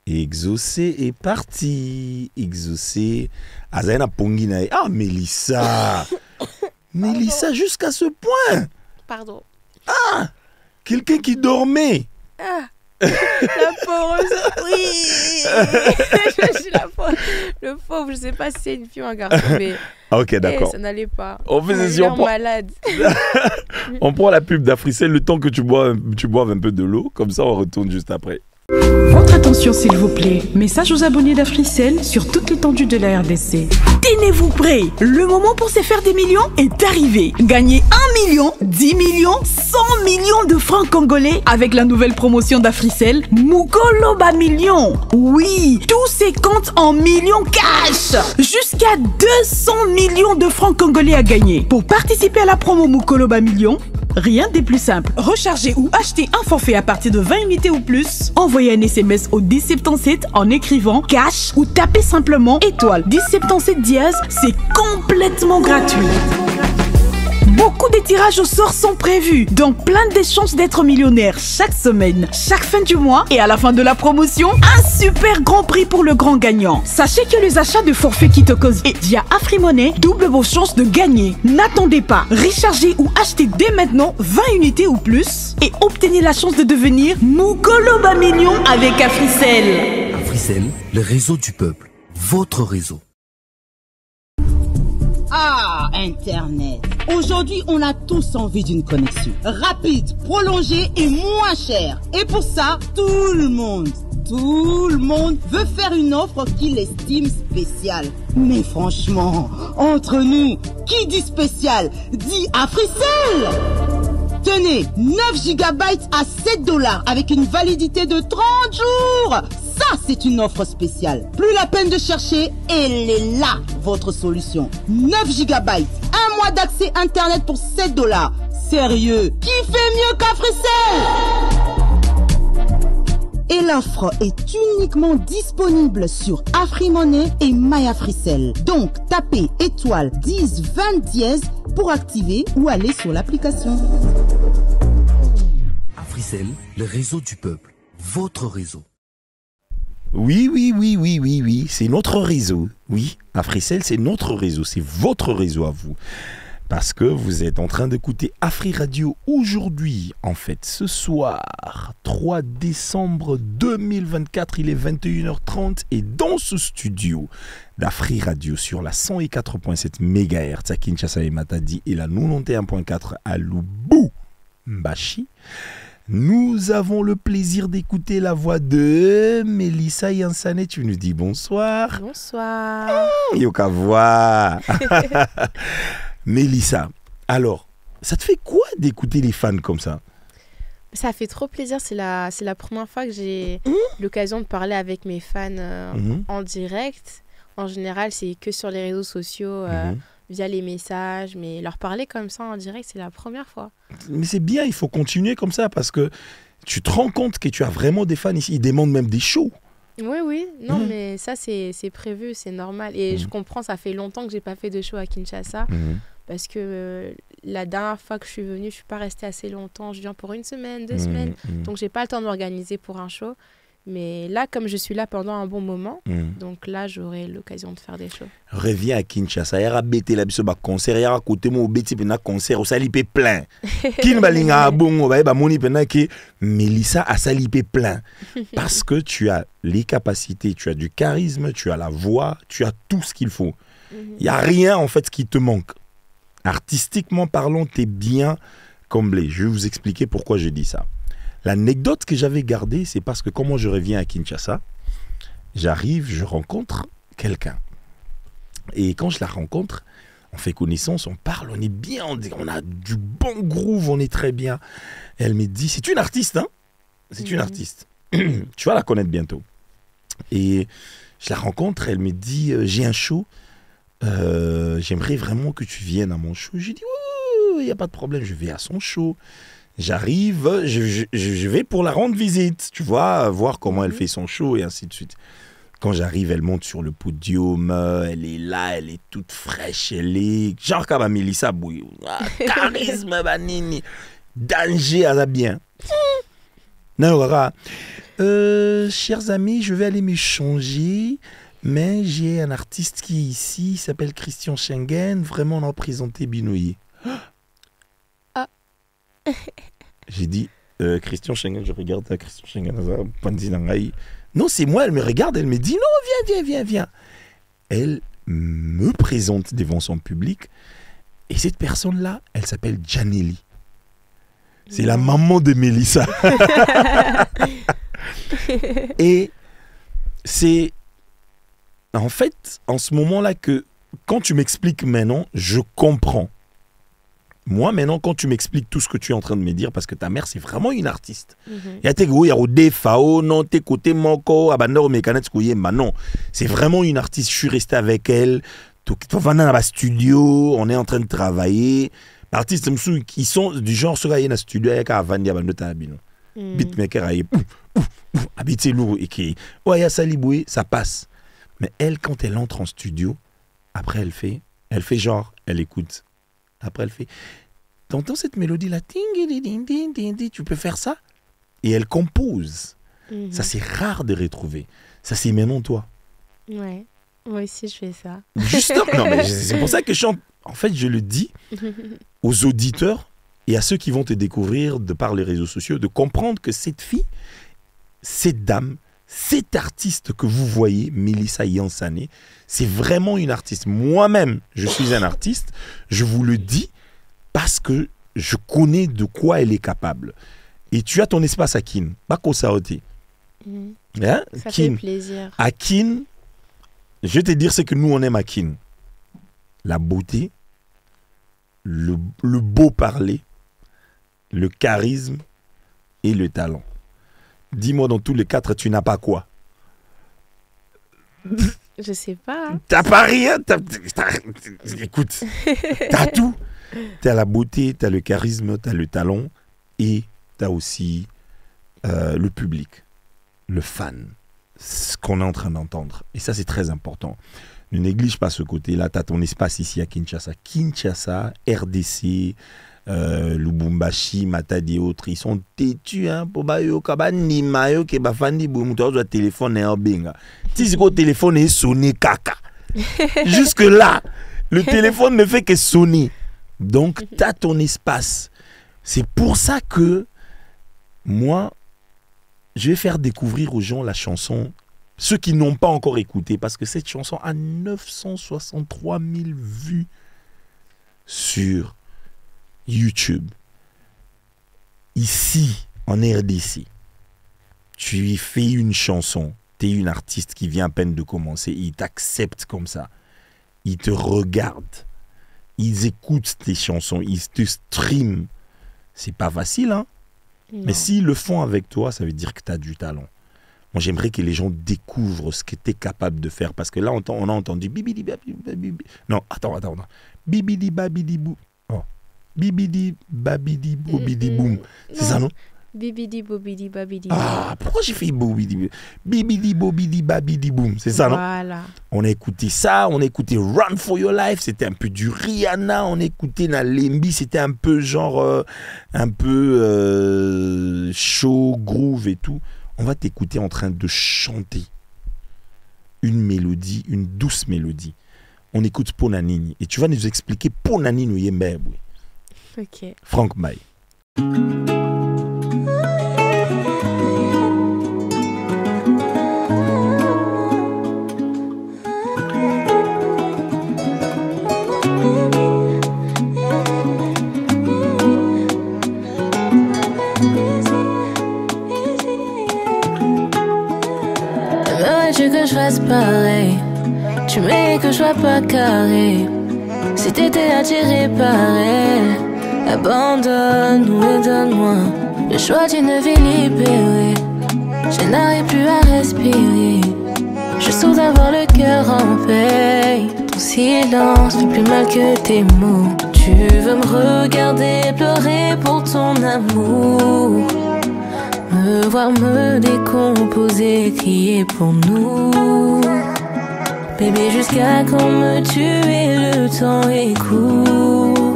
S2: Exaucé est parti. Exaucé. Azaina Pongina. Ah, Mélissa. Mélissa, jusqu'à ce point.
S1: pardon.
S2: Ah, quelqu'un qui dormait.
S1: Ah, la pauvre, oui. Le pauvre, je sais pas si c'est une fille ou un garçon, mais
S2: ok, d'accord.
S1: Ça n'allait pas.
S2: On fait ceci, on prend...
S1: malade.
S2: On prend la pub d'Africell le temps que tu boives un peu de l'eau, comme ça on retourne juste après.
S12: Votre attention s'il vous plaît. Message aux abonnés d'Africell sur toute l'étendue de la RDC. Tenez-vous prêts. Le moment pour se faire des millions est arrivé. Gagnez 1 million, 10 millions, 100 millions de francs congolais avec la nouvelle promotion d'Africell Mukoloba Millions. Oui, tous ces comptes en millions cash. Jusqu'à 200 millions de francs congolais à gagner. Pour participer à la promo Mukoloba Millions, rien de plus simple. Recharger ou acheter un forfait à partir de 20 unités ou plus. Envoyez un SMS au 1077 en écrivant cash ou tapez simplement étoile 1077 dièse. C'est complètement gratuit. Beaucoup de tirages au sort sont prévus, donc plein de chances d'être millionnaire chaque semaine, chaque fin du mois et à la fin de la promotion, un super grand prix pour le grand gagnant. Sachez que les achats de forfaits KitoCos et via AfriMoney doublent vos chances de gagner. N'attendez pas, rechargez ou achetez dès maintenant 20 unités ou plus et obtenez la chance de devenir Mukoloba Millions avec Africell.
S9: Africell, le réseau du peuple, votre réseau.
S15: Ah, Internet. Aujourd'hui, on a tous envie d'une connexion. Rapide, prolongée et moins chère. Et pour ça, tout le monde veut faire une offre qu'il estime spéciale. Mais franchement, entre nous, qui dit spécial, dit Africell. Tenez, 9 GB à $7 avec une validité de 30 jours. Ça, c'est une offre spéciale. Plus la peine de chercher, elle est là, votre solution. 9 GB, un mois d'accès Internet pour $7. Sérieux, qui fait mieux qu'Africell? Et l'offre est uniquement disponible sur AfriMoney et MyAfricell. Donc, tapez étoile 10 20 dièse pour activer ou aller sur l'application.
S9: Africell, le réseau du peuple, votre réseau.
S2: Oui, c'est notre réseau. Oui, Africell, c'est notre réseau, c'est votre réseau à vous. Parce que vous êtes en train d'écouter Afri Radio aujourd'hui, en fait, ce soir, 3 décembre 2024, il est 21h30 et dans ce studio d'Afri Radio sur la 104.7 MHz à Kinshasa et Matadi et la 91.4 à Lubumbashi, nous avons le plaisir d'écouter la voix de Mélissa Yansane. Tu nous dis bonsoir.
S1: Bonsoir.
S2: Yoka voix. Mélissa, alors, ça te fait quoi d'écouter les fans comme ça?
S1: Ça fait trop plaisir. C'est la première fois que j'ai l'occasion de parler avec mes fans en direct. En général, c'est que sur les réseaux sociaux, via les messages. Mais leur parler comme ça en direct, c'est la première fois.
S2: Mais c'est bien, il faut continuer comme ça parce que tu te rends compte que tu as vraiment des fans ici. Ils demandent même des shows.
S1: Oui. Non, mais ça, c'est prévu, c'est normal. Et je comprends, ça fait longtemps que j'ai pas fait de show à Kinshasa. Parce que la dernière fois que je suis venue, je suis pas restée assez longtemps. Je viens pour 1 semaine, 2 semaines. Donc, j'ai pas le temps de m'organiser pour un show. Mais là, comme je suis là pendant un bon moment, donc là, j'aurai l'occasion de faire des shows.
S2: Reviens à Kinshasa. Il y a bêté là, il y a concert. Il y a côté mon bêté, il y a concert. Ça lipé plein. Kinbalinga bon, bah moni pendant que Mélissa a salipé plein. Parce que tu as les capacités, tu as du charisme, tu as la voix, tu as tout ce qu'il faut. Il n'y a rien en fait qui te manque. Artistiquement parlant, tu es bien comblé. Je vais vous expliquer pourquoi je dis ça. L'anecdote que j'avais gardée, c'est parce que quand moi je reviens à Kinshasa, j'arrive, je rencontre quelqu'un. Et quand je la rencontre, on fait connaissance, on parle, on est bien, on a du bon groove, on est très bien. Elle me dit, c'est une artiste, hein? C'est une artiste. Tu vas la connaître bientôt. Et je la rencontre, elle me dit, j'ai un show, j'aimerais vraiment que tu viennes à mon show. J'ai dit, il n'y a pas de problème, je vais à son show. J'arrive, je vais pour la rendre visite, tu vois, voir comment elle fait son show et ainsi de suite. Quand j'arrive, elle monte sur le podium, elle est là, elle est toute fraîche, elle est genre comme Mélissa Bouillou. Charisme, banini, danger à la bien. Non, voilà. Chers amis, je vais aller me changer, mais j'ai un artiste qui est ici, il s'appelle Christian Schengen, vraiment on a présenté Binoye. J'ai dit, Christian Schengen, je regarde Christian Schengen. Non, c'est moi, elle me regarde, elle me dit, non, viens. Elle me présente devant son public. Et cette personne-là, elle s'appelle Janelli. C'est la maman de Mélissa. Et c'est en fait, en ce moment-là, que quand tu m'expliques maintenant, je comprends. Moi, maintenant, quand tu m'expliques tout ce que tu es en train de me dire, parce que ta mère, c'est vraiment une artiste. Il y a des FAO, non, t'es côté Moko, Abandor, Mécanet, non. C'est vraiment une artiste. Je suis resté avec elle. Dans le studio, on est en train de travailler. Les artistes, ils sont du genre, ceux qui sont dans le studio, ils sont en beatmaker, habité lourd, et qui, ouais, il y a ça, ça passe. Mais elle, quand elle entre en studio, après, elle fait genre, elle écoute. Après, elle fait, t'entends cette mélodie-là, tu peux faire ça? Et elle compose. Ça, c'est rare de retrouver. Ça, c'est maintenant toi.
S1: Ouais, moi aussi, je fais ça.
S2: Justement, non, mais c'est pour ça que en fait, je le dis aux auditeurs et à ceux qui vont te découvrir de par les réseaux sociaux, de comprendre que cette fille, cette dame, cet artiste que vous voyez, Mélissa Yansane, c'est vraiment une artiste. Moi-même, je suis un artiste, je vous le dis parce que je connais de quoi elle est capable. Et tu as ton espace à Kin. Bako Saoté. Hein?
S1: Ça
S2: Kin.
S1: fait plaisir.
S2: À Kin, je vais te dire ce que nous on aime à Kin. La beauté, le beau parler, le charisme et le talent. Dis-moi, dans tous les quatre, tu n'as pas quoi?
S1: Je sais pas.
S2: T'as pas rien. Écoute, t'as tout. T'as la beauté, t'as le charisme, t'as le talent et t'as aussi le public, le fan, ce qu'on est en train d'entendre. Et ça, c'est très important. Ne néglige pas ce côté-là. T'as ton espace ici à Kinshasa. Kinshasa, RDC, Lubumbashi, Matadi et autres, ils sont têtus, hein, pour bayo kabani mayo ke bafandi bumuto zo téléphone et benga. Si le téléphone est sonné caca. Jusque là, le téléphone ne fait que sonner. Donc tu as ton espace. C'est pour ça que moi je vais faire découvrir aux gens la chanson, ceux qui n'ont pas encore écouté, parce que cette chanson a 963 000 vues sur YouTube. Ici, en RDC, tu fais une chanson, tu es une artiste qui vient à peine de commencer, ils t'acceptent comme ça. Ils te regardent, ils écoutent tes chansons, ils te streament. C'est pas facile, hein? Non. Mais s'ils le font avec toi, ça veut dire que tu as du talent. Moi, j'aimerais que les gens découvrent ce que tu es capable de faire. Parce que là, on a entendu bibidi babidi. Non, attends. Bibidi babidi bou. Oh. Bibidi babidi bobidi boum. C'est ça, non?
S1: Bibidi bobidi babidi.
S2: Ah, pourquoi j'ai fait bobidi? Bibidi bobidi babidi boum. C'est ça, non?
S1: Voilà. On
S2: a écouté ça, on a écouté Run for Your Life, c'était un peu du Rihanna. On a écouté Nalembi, c'était un peu genre, show, groove et tout. On va t'écouter en train de chanter une mélodie, une douce mélodie. On écoute Ponanini et tu vas nous expliquer Ponanini Yembebwe.
S1: Ok.
S2: Franck May.
S16: Que je fasse pareil, tu mets que je sois pas carré. Si t'étais attiré par elle, abandonne-nous et donne-moi le choix d'une vie libérée. Je n'arrive plus à respirer, je sens avoir le cœur en paix. Ton silence fait plus mal que tes mots. Tu veux me regarder pleurer pour ton amour, me voir me décomposer, crier pour nous. Bébé, jusqu'à quand me tuer, le temps est court.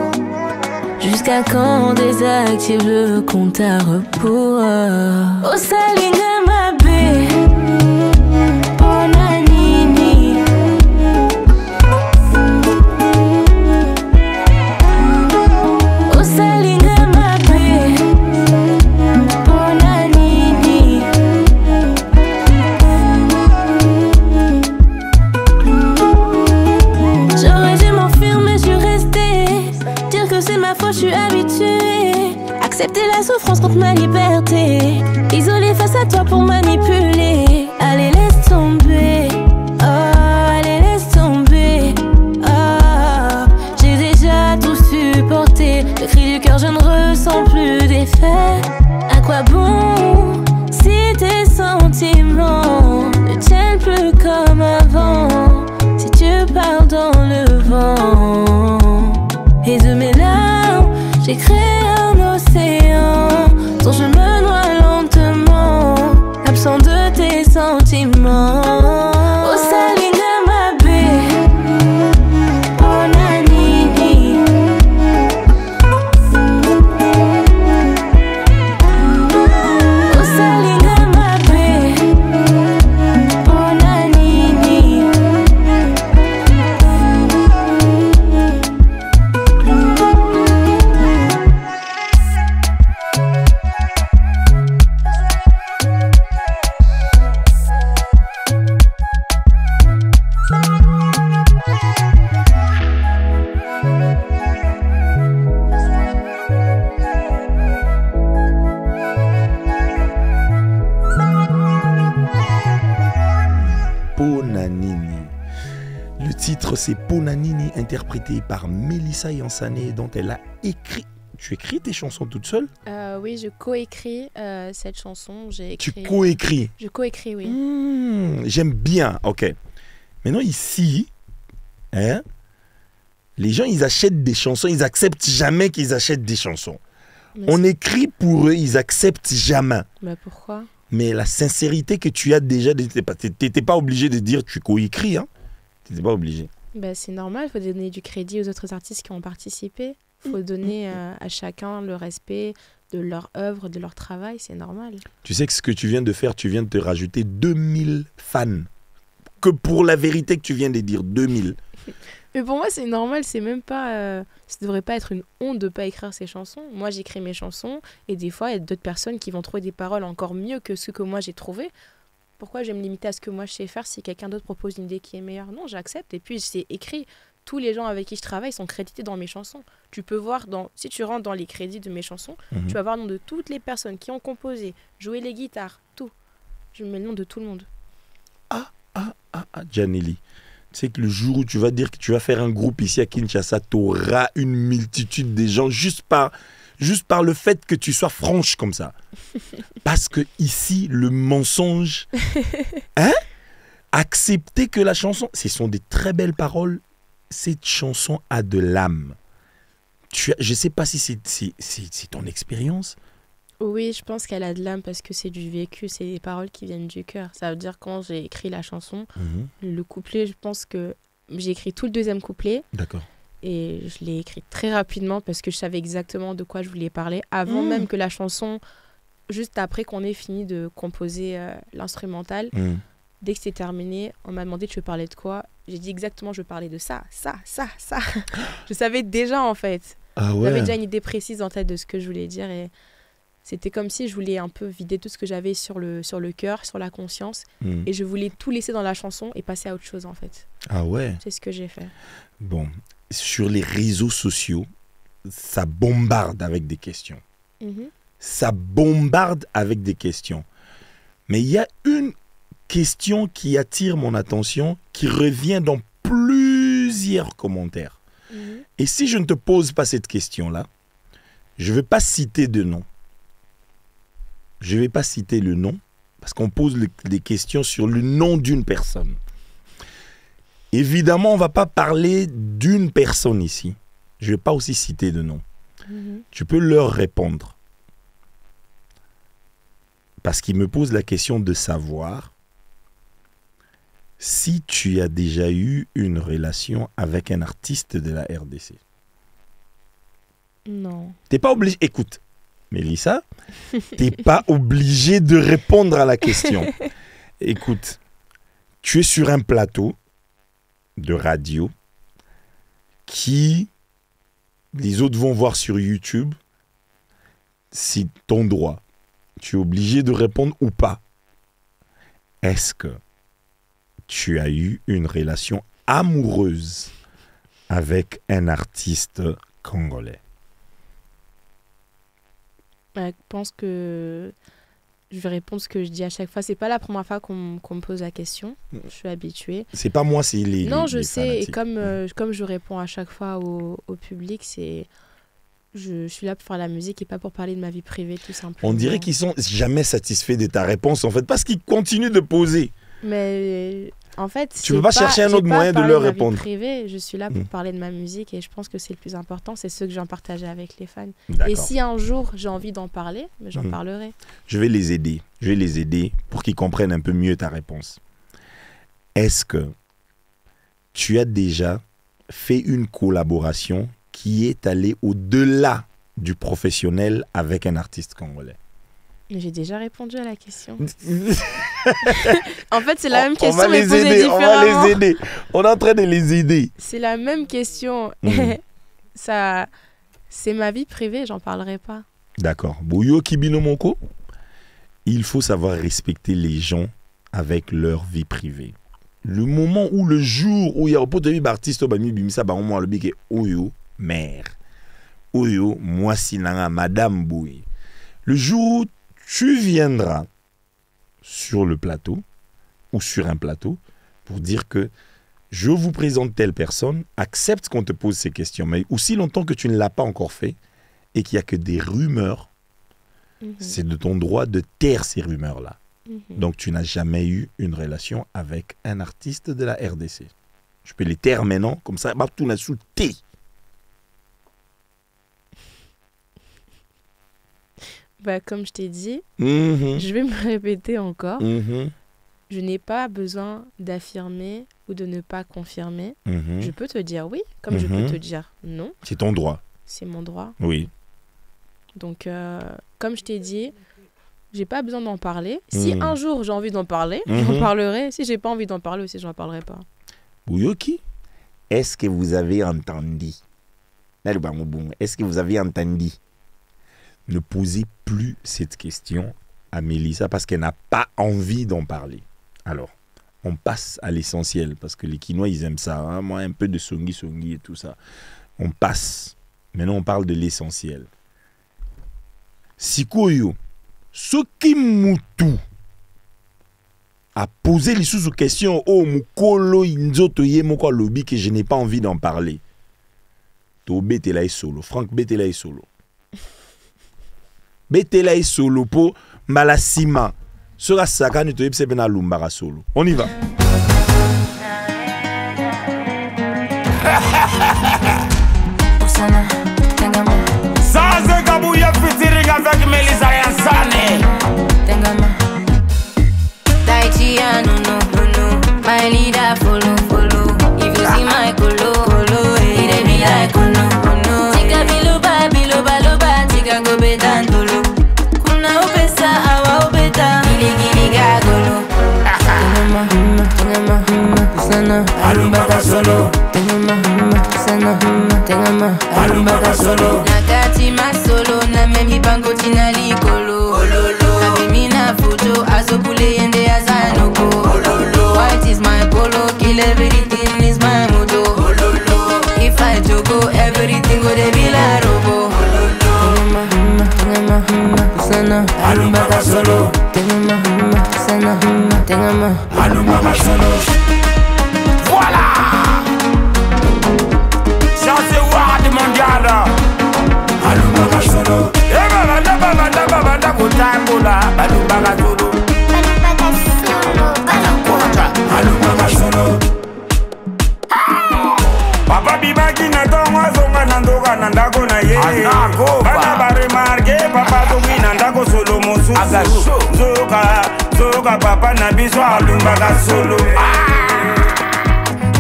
S16: Jusqu'à quand désactive le compte à rebours. Oh Salinga Mabé, Ponanini. Oh Salinga Mabé. Accepter la souffrance contre ma liberté. Isolé face à toi pour manipuler. Allez, laisse tomber. Oh, allez, laisse tomber. Oh, j'ai déjà tout supporté. Le cri du cœur, je ne ressens plus d'effet. À quoi bon si tes sentiments ne tiennent plus comme avant? Si tu pars dans le vent. Et de mes larmes, j'ai créé un océan dont je me noie lentement, absent de tes sentiments. Oh, salinga mabe, oh nanini. Oh, salinga mabe, oh nanini.
S2: Ponanini. Le titre c'est Ponanini, interprété par Mélissa Yansané, dont elle a écrit. Tu écris tes chansons toute seule?
S1: Oui, je coécris cette chanson.
S2: Tu coécris?
S1: Je coécris, oui.
S2: J'aime bien, ok. Maintenant ici, hein, les gens ils achètent des chansons, ils acceptent jamais qu'ils achètent des chansons. Mais on écrit pour eux, ils acceptent jamais.
S1: Mais pourquoi?
S2: Mais la sincérité que tu as déjà, t'étais pas obligé de dire tu coécris, hein? T'étais pas obligé.
S1: Bah, c'est normal, il faut donner du crédit aux autres artistes qui ont participé. Il faut donner à chacun le respect de leur œuvre, de leur travail, c'est normal.
S2: Tu sais que ce que tu viens de faire, tu viens de te rajouter 2000 fans. Que pour la vérité que tu viens de dire, 2000.
S1: Mais pour moi, c'est normal, c'est même pas... ça devrait pas être une honte de pas écrire ses chansons. Moi, j'écris mes chansons et des fois, il y a d'autres personnes qui vont trouver des paroles encore mieux que ce que moi j'ai trouvé. Pourquoi je vais me limiter à ce que moi je sais faire si quelqu'un d'autre propose une idée qui est meilleure? Non, j'accepte. Et puis, c'est écrit. Tous les gens avec qui je travaille sont crédités dans mes chansons. Tu peux voir, si tu rentres dans les crédits de mes chansons, tu vas voir le nom de toutes les personnes qui ont composé, joué les guitares, tout. Je mets le nom de tout le monde.
S2: Janelli, tu sais que le jour où tu vas dire que tu vas faire un groupe ici à Kinshasa, tu auras une multitude de gens juste par le fait que tu sois franche comme ça. Parce que ici, le mensonge, hein? Accepter que la chanson, ce sont des très belles paroles. Cette chanson a de l'âme. Je ne sais pas si c'est ton expérience.
S1: Oui, je pense qu'elle a de l'âme parce que c'est du vécu, c'est des paroles qui viennent du cœur. Ça veut dire quand j'ai écrit la chanson, le couplet, je pense que j'ai écrit tout le deuxième couplet.
S2: D'accord.
S1: Et je l'ai écrit très rapidement parce que je savais exactement de quoi je voulais parler avant même que la chanson, juste après qu'on ait fini de composer l'instrumental. Dès que c'était terminé, on m'a demandé tu veux parler de quoi. J'ai dit exactement je veux parler de ça. Je savais déjà en fait.
S2: Ah ouais.
S1: J'avais déjà une idée précise en tête de ce que je voulais dire et c'était comme si je voulais un peu vider tout ce que j'avais sur le cœur, sur la conscience et je voulais tout laisser dans la chanson et passer à autre chose en fait.
S2: Ah ouais.
S1: C'est ce que j'ai fait.
S2: Bon, sur les réseaux sociaux, ça bombarde avec des questions. Ça bombarde avec des questions. Mais il y a une question qui attire mon attention, qui revient dans plusieurs commentaires. Et si je ne te pose pas cette question-là, je ne vais pas citer de nom. Je ne vais pas citer le nom, parce qu'on pose des questions sur le nom d'une personne. Évidemment, on ne va pas parler d'une personne ici. Je ne vais pas aussi citer de nom. Tu peux leur répondre. Parce qu'ils me posent la question de savoir si tu as déjà eu une relation avec un artiste de la RDC.
S1: Non.
S2: T'es pas obligé. Écoute, Mélissa, t'es pas obligé de répondre à la question. Écoute, tu es sur un plateau de radio qui les autres vont voir sur YouTube. C'est ton droit. Tu es obligé de répondre ou pas. Est-ce que tu as eu une relation amoureuse avec un artiste congolais?
S1: Je pense que je vais répondre ce que je dis à chaque fois. C'est pas la première fois qu'on me pose la question. Je suis habituée.
S2: C'est pas moi, c'est les
S1: Non, je
S2: les
S1: sais.
S2: fanatiques.
S1: Et comme je réponds à chaque fois au public, c'est... Je suis là pour faire la musique et pas pour parler de ma vie privée, tout simplement.
S2: On dirait qu'ils sont jamais satisfaits de ta réponse, en fait, parce qu'ils continuent de poser.
S1: Mais en fait,
S2: tu peux pas chercher un autre moyen de leur répondre.
S1: Privée, je suis là pour parler de ma musique et je pense que c'est le plus important, c'est ce que j'ai en partagé avec les fans. Et si un jour j'ai envie d'en parler, j'en parlerai.
S2: Je vais les aider. Je vais les aider pour qu'ils comprennent un peu mieux ta réponse. Est-ce que tu as déjà fait une collaboration qui est allée au-delà du professionnel avec un artiste congolais?
S1: J'ai déjà répondu à la question. En fait, c'est la même question,
S2: on va
S1: mais
S2: les
S1: posée
S2: aider,
S1: différemment.
S2: on va les aider. On est en train de les aider.
S1: C'est la même question. Ça, c'est ma vie privée, j'en parlerai pas.
S2: D'accord. Bouyo Kibino Moko, il faut savoir respecter les gens avec leur vie privée. Le moment où, le jour où il y a un pote de artiste, le big Oyo, mère. Oyo, moi sinanga, Madame Bouy. Le jour où tu viendras sur le plateau ou sur un plateau pour dire que je vous présente telle personne, accepte qu'on te pose ces questions. Mais aussi longtemps que tu ne l'as pas encore fait et qu'il n'y a que des rumeurs, c'est de ton droit de taire ces rumeurs-là. Donc tu n'as jamais eu une relation avec un artiste de la RDC. Je peux les taire maintenant, comme ça, tout n'a sous T.
S1: Bah, comme je t'ai dit, je vais me répéter encore. Je n'ai pas besoin d'affirmer ou de ne pas confirmer. Je peux te dire oui, comme je peux te dire non.
S2: C'est ton droit.
S1: C'est mon droit.
S2: Oui.
S1: Donc, comme je t'ai dit, j'ai pas besoin d'en parler. Si un jour j'ai envie d'en parler, j'en parlerai. Si j'ai pas envie d'en parler aussi, j'en parlerai pas.
S2: Bouyoki, est-ce que vous avez entendu? Est-ce que vous avez entendu? Ne posez plus cette question à Mélissa parce qu'elle n'a pas envie d'en parler. Alors, on passe à l'essentiel parce que les Kinois, ils aiment ça. Hein? Moi, un peu de songi et tout ça. On passe. Maintenant, on parle de l'essentiel. Sikoyo, Soki Moutou a posé les sous-questions au Mukolo Inzoto Yemoko Lobby que je n'ai pas envie d'en parler. To Betela est solo. Franck Betela est solo. Betela est solo po Malasima. Sera Sakani to Yepse Bena Lumbara solo. On y va.
S17: Sans Kabouya featuring avec Melissa Yansane.
S16: Taichi no, my leader follow. If you see my colo, it be like no. Tika biloba, tika go bedantolo. Kuna opesa, awa opeta, gili gagolo. Sana, alumbaka solo. Sana, alumbaka solo. Nakati masolo, na memi bango tina likolo. Abimina fujo, azobule yende azanoko. White is my polo, kill everything is my moto. If I jogo, everything go de vila robo. Sana, alumbaka solo. Sana, alumbaka solo.
S17: Voilà! Ça c'est Ward Mondial. Alumbaka solo. Baba kutambola, alumbaka solo. Alumbaka solo. Papa bibaki na tonga zonga nandoka nandako na ye. Bana bare marke papa zongi nandako solo mosusu. Zoka papa na biso alumbaka solo.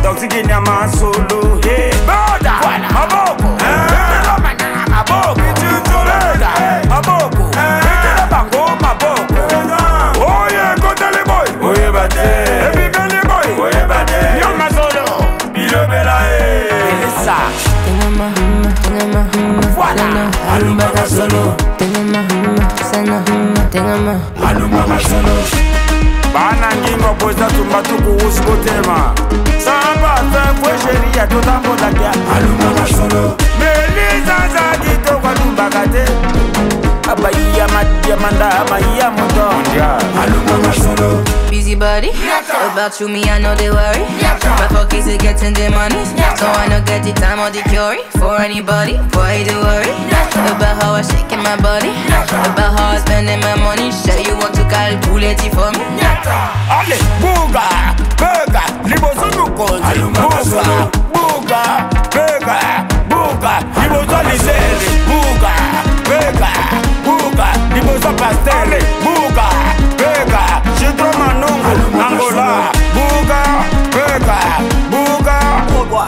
S17: Toxic nyama solo. Boda, maboko. Maboko. Maboko. Maboko. Oh yeah, go tell the boy. Oh yeah, bate. Every belly boy. Oh yeah, bate. Nyama solo. Bilo bela Elisa. Voilà. Alumbaka solo. Alumbaka solo. Bana ngingo poza tumbatuku usikotema. Samba fwe sheria totambola kya. Alumbaka solo. Melisa zaki to kwa lumbaka te. Abayi
S4: about you, me, I know they worry. My focus is getting the money. So I don't get the time or the cure for anybody. Boy, don't worry about how I shaking my body, about how I spending my money. Sure you want to calculate it for me.
S17: Allez, bouga, bouga, liboso nukozi. Bouga, bouga, bouga, bouga, liboso lisele. Bouga, bouga, bouga, liboso pastel. Bouga, bouga, chidro manungu, Angola. Bouga, bouga, bouga,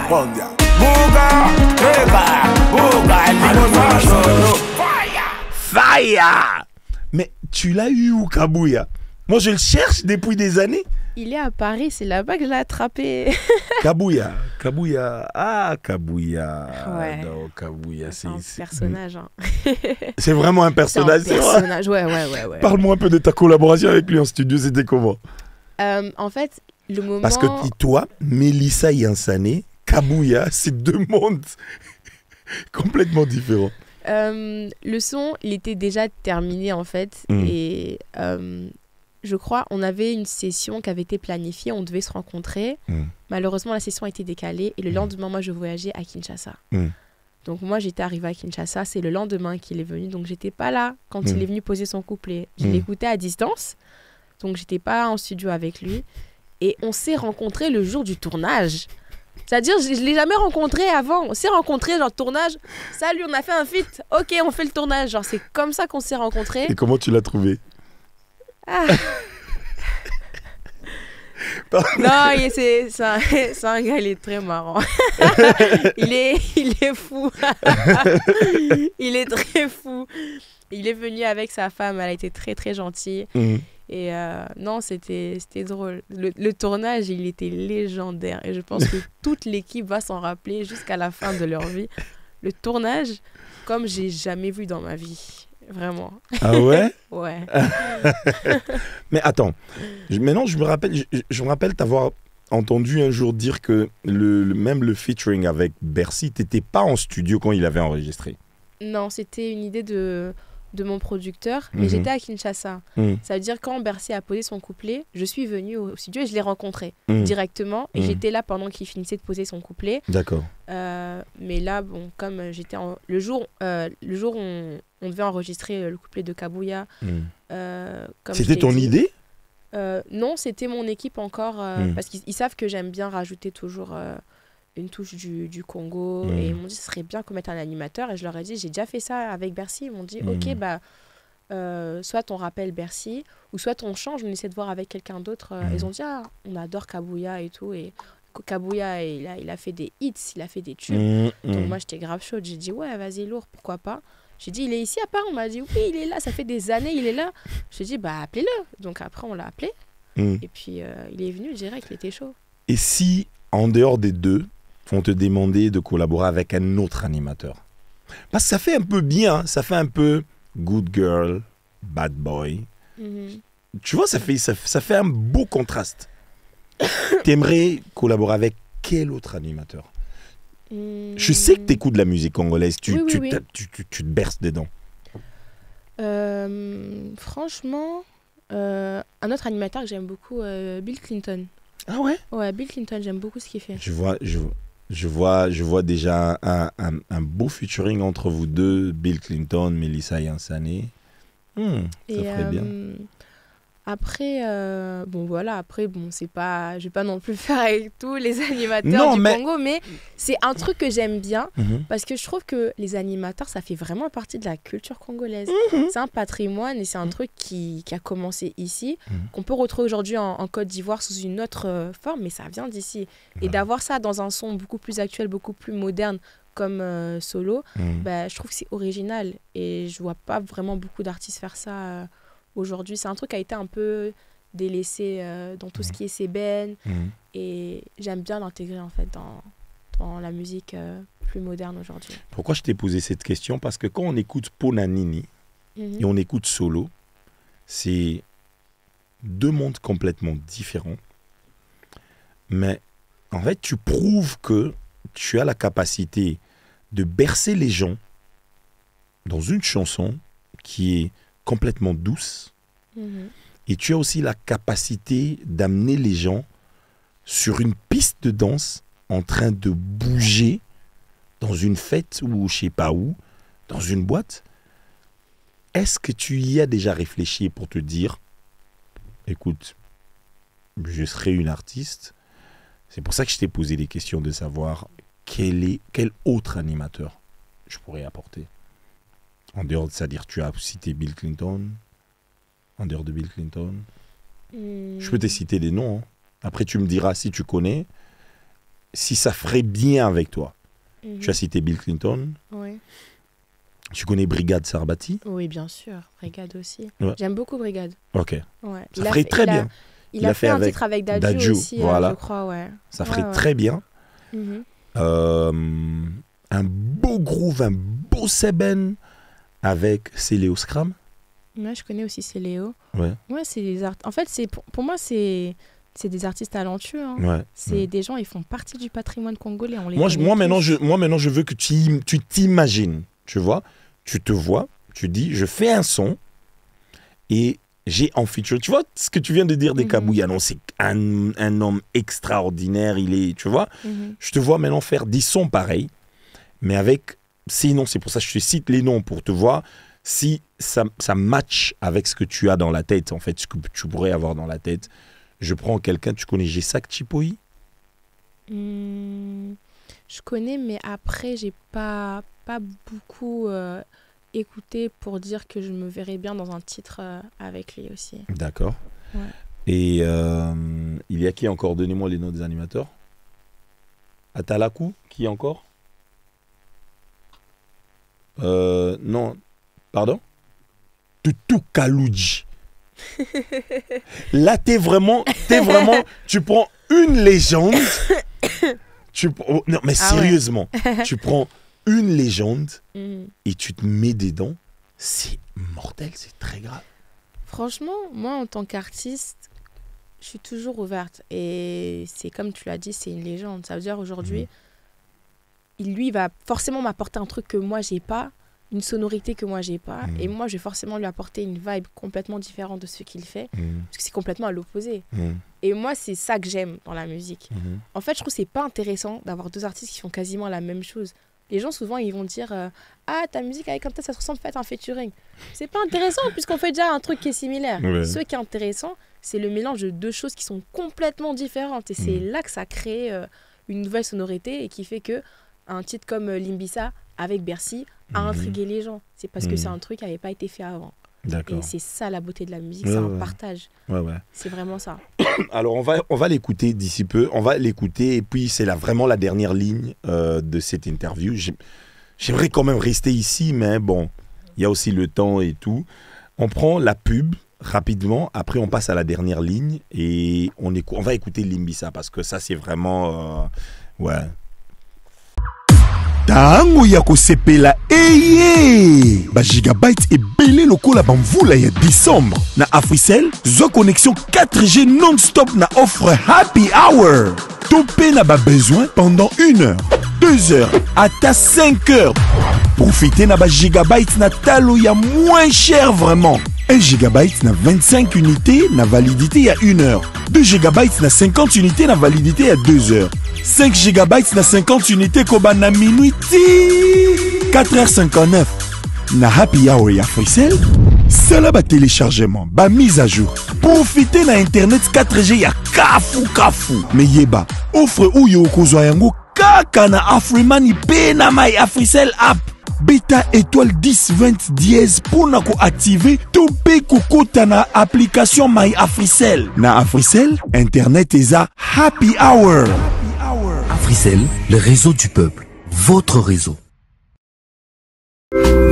S17: bouga, bouga, bouga, liboso solo.
S2: Fire! Mais tu l'as eu où, Kabouya? Moi, je le cherche depuis des années.
S1: Il est à Paris, c'est là-bas que je l'ai attrapé.
S2: Kabouya, Kabouya, ah Kabouya.
S1: Ouais.
S2: Non, Kabouya, c'est
S1: un personnage. Hein.
S2: C'est vraiment un personnage.
S1: C'est un personnage, ouais.
S2: Parle-moi un peu de ta collaboration avec lui en studio, c'était comment?
S1: En fait, le moment...
S2: Parce que toi, Mélissa Yansane, Kabouya, c'est deux mondes complètement différents.
S1: Le son, il était déjà terminé en fait. Et je crois on avait une session qui avait été planifiée, on devait se rencontrer. Malheureusement, la session a été décalée et le lendemain, moi, je voyageais à Kinshasa. Donc moi, j'étais arrivée à Kinshasa, c'est le lendemain qu'il est venu. Donc j'étais pas là quand il est venu poser son couplet. Je l'écoutais à distance, donc j'étais pas en studio avec lui. Et on s'est rencontrés le jour du tournage. C'est-à-dire, je ne l'ai jamais rencontré avant. On s'est rencontrés, genre tournage. Salut, on a fait un feat. Ok, on fait le tournage. Genre, c'est comme ça qu'on s'est rencontrés.
S2: Et comment tu l'as trouvé?
S1: Non, c'est un gars, il est très marrant. il est fou. Il est très fou. Il est venu avec sa femme, elle a été très très gentille. Et non, c'était drôle. Le tournage, il était légendaire. Et je pense que toute l'équipe va s'en rappeler jusqu'à la fin de leur vie. Le tournage, comme j'ai jamais vu dans ma vie. Vraiment.
S2: Ah ouais?
S1: Ouais.
S2: Mais attends, maintenant je me rappelle t'avoir entendu un jour dire que même le featuring avec Bercy, t'étais pas en studio quand il avait enregistré.
S1: Non, c'était une idée de mon producteur, mais j'étais à Kinshasa. Ça veut dire quand Bercy a posé son couplet, je suis venue au studio et je l'ai rencontré directement et j'étais là pendant qu'il finissait de poser son couplet.
S2: D'accord.
S1: Mais là, bon, comme j'étais le jour où on devait enregistrer le couplet de Kabouya.
S2: C'était ton idée?
S1: Non, c'était mon équipe encore parce qu'ils savent que j'aime bien rajouter toujours une touche du Congo et ils m'ont dit ce serait bien qu'on mette un animateur et je leur ai dit j'ai déjà fait ça avec Bercy. Ils m'ont dit ok, bah soit on rappelle Bercy ou soit on change, on essaie de voir avec quelqu'un d'autre. Ils ont dit ah, on adore Kabouya et tout, et Kabouya il a fait des hits, il a fait des tubes. Donc moi j'étais grave chaude, j'ai dit ouais vas-y lourd, pourquoi pas. J'ai dit il est ici à Paris, on m'a dit oui il est là, ça fait des années il est là. J'ai dit bah appelez-le. Donc après on l'a appelé et puis il est venu direct, il était chaud.
S2: Et si en dehors des deux on te demandait de collaborer avec un autre animateur? Parce que ça fait un peu bien, ça fait un peu good girl, bad boy. Tu vois, ça fait un beau contraste. T'aimerais collaborer avec quel autre animateur? Je sais que t'écoutes de la musique congolaise, tu te berces dedans.
S1: Franchement, un autre animateur que j'aime beaucoup, Bill Clinton.
S2: Ah ouais?
S1: Ouais, Bill Clinton, j'aime beaucoup ce qu'il fait.
S2: Je vois déjà un beau featuring entre vous deux, Bill Clinton, Mélissa Yansane. Ça ferait bien.
S1: Après, c'est pas, je vais pas non plus faire avec tous les animateurs Congo, mais c'est un truc que j'aime bien parce que je trouve que les animateurs, ça fait vraiment partie de la culture congolaise. C'est un patrimoine et c'est un truc qui a commencé ici, qu'on peut retrouver aujourd'hui en Côte d'Ivoire sous une autre forme, mais ça vient d'ici. Et d'avoir ça dans un son beaucoup plus actuel, beaucoup plus moderne, comme Solo, je trouve que c'est original et je vois pas vraiment beaucoup d'artistes faire ça aujourd'hui. C'est un truc qui a été un peu délaissé dans tout ce qui est CBN et j'aime bien l'intégrer en fait dans la musique plus moderne aujourd'hui.
S2: Pourquoi je t'ai posé cette question? Parce que quand on écoute Ponanini et on écoute Solo, c'est deux mondes complètement différents, mais en fait tu prouves que tu as la capacité de bercer les gens dans une chanson qui est complètement douce et tu as aussi la capacité d'amener les gens sur une piste de danse en train de bouger dans une fête ou je sais pas où, dans une boîte, est-ce que tu y as déjà réfléchi pour te dire, écoute, je serai une artiste. C'est pour ça que je t'ai posé des questions de savoir quel autre animateur je pourrais apporter. En dehors de ça, dire tu as cité Bill Clinton. En dehors de Bill Clinton. Je peux te citer des noms. Hein. Après, tu me diras si tu connais, si ça ferait bien avec toi. Tu as cité Bill Clinton.
S1: Oui.
S2: Tu connais Brigade Sarbati?
S1: Oui, bien sûr. Brigade aussi.
S2: Ouais.
S1: J'aime beaucoup Brigade.
S2: Ok.
S1: Ouais.
S2: Ça ferait très bien.
S1: Il a fait un titre avec Dadju aussi,
S2: voilà.
S1: Je crois, ouais.
S2: Ça ferait très bien. Un beau groove, un beau seben avec Céléo Scram.
S1: Ouais, je connais aussi Céléo.
S2: Ouais.
S1: Ouais, c'est des en fait, pour moi, c'est des artistes talentueux. Hein.
S2: Ouais.
S1: C'est des gens, ils font partie du patrimoine congolais.
S2: Moi, maintenant, je veux que tu t'imagines, tu vois. Tu te vois, tu dis, je fais un son et j'ai en feature. Tu vois ce que tu viens de dire des Kabouya, non, c'est un homme extraordinaire, il est, tu vois. Je te vois maintenant faire 10 sons pareils, mais avec ces noms. C'est pour ça que je te cite les noms pour te voir si ça match avec ce que tu as dans la tête, en fait, ce que tu pourrais avoir dans la tête. Je prends quelqu'un, tu connais Gessak Chipoi?
S1: Je connais, mais après, j'ai pas beaucoup écouté pour dire que je me verrais bien dans un titre avec lui aussi.
S2: D'accord.
S1: Ouais.
S2: Et il y a qui encore? Donnez-moi les noms des animateurs. Atalaku, qui encore? Non, pardon? Tutu Kalouji. Là, t'es vraiment, tu prends une légende. Non, mais sérieusement, tu prends une légende et tu te mets dedans. C'est mortel, c'est très grave.
S1: Franchement, moi, en tant qu'artiste, je suis toujours ouverte. Et c'est comme tu l'as dit, c'est une légende. Ça veut dire aujourd'hui, lui, il va forcément m'apporter un truc que moi, j'ai pas. Une sonorité que moi j'ai pas, et moi je vais forcément lui apporter une vibe complètement différente de ce qu'il fait, parce que c'est complètement à l'opposé. Et moi c'est ça que j'aime dans la musique. En fait je trouve que c'est pas intéressant d'avoir deux artistes qui font quasiment la même chose. Les gens souvent ils vont dire ah ta musique avec un tel ça se ressemble, faites un featuring. C'est pas intéressant puisqu'on fait déjà un truc qui est similaire. Ce qui est intéressant c'est le mélange de deux choses qui sont complètement différentes, et c'est là que ça crée une nouvelle sonorité, et qui fait que un titre comme Limbisa avec Bercy a intrigué les gens. C'est parce que c'est un truc qui n'avait pas été fait avant. Et c'est ça la beauté de la musique, c'est un partage. C'est vraiment ça.
S2: Alors on va l'écouter d'ici peu, on va l'écouter, et puis c'est vraiment la dernière ligne de cette interview. J'aimerais quand même rester ici, mais bon, il y a aussi le temps et tout. On prend la pub rapidement, après on passe à la dernière ligne, et on va écouter Limbisa, parce que ça c'est vraiment... ouais.
S18: Tango ya kosepela eye ba gigabyte ebele lokola bamvula ya décembre na Africell. Zo connexion 4G non-stop na offre Happy Hour. Topé na ba besoin pendant 1 heure, 2 heures, ata 5 heures. Profitez na ba gigabyte na talo ya moins cher vraiment. 1 gigabyte na 25 unités na validité ya 1 heure. 2 gigabytes na 50 unités na validité ya 2 heures. 5 gigabytes na 50 unités koba na minuit 4h59 na Happy Hour ya Africell. Sala ba téléchargement, ba mise à jour. Profitez na internet 4G ya kafu. Me yeba, offre uyo kozwa yango kaka na Afriman pe na My Africell app. Beta étoile 10 20 dièse pour na ko activer topé kokota na application My Africell. Na Africell, internet eza Happy Hour.
S9: Africell, le réseau du peuple, votre réseau.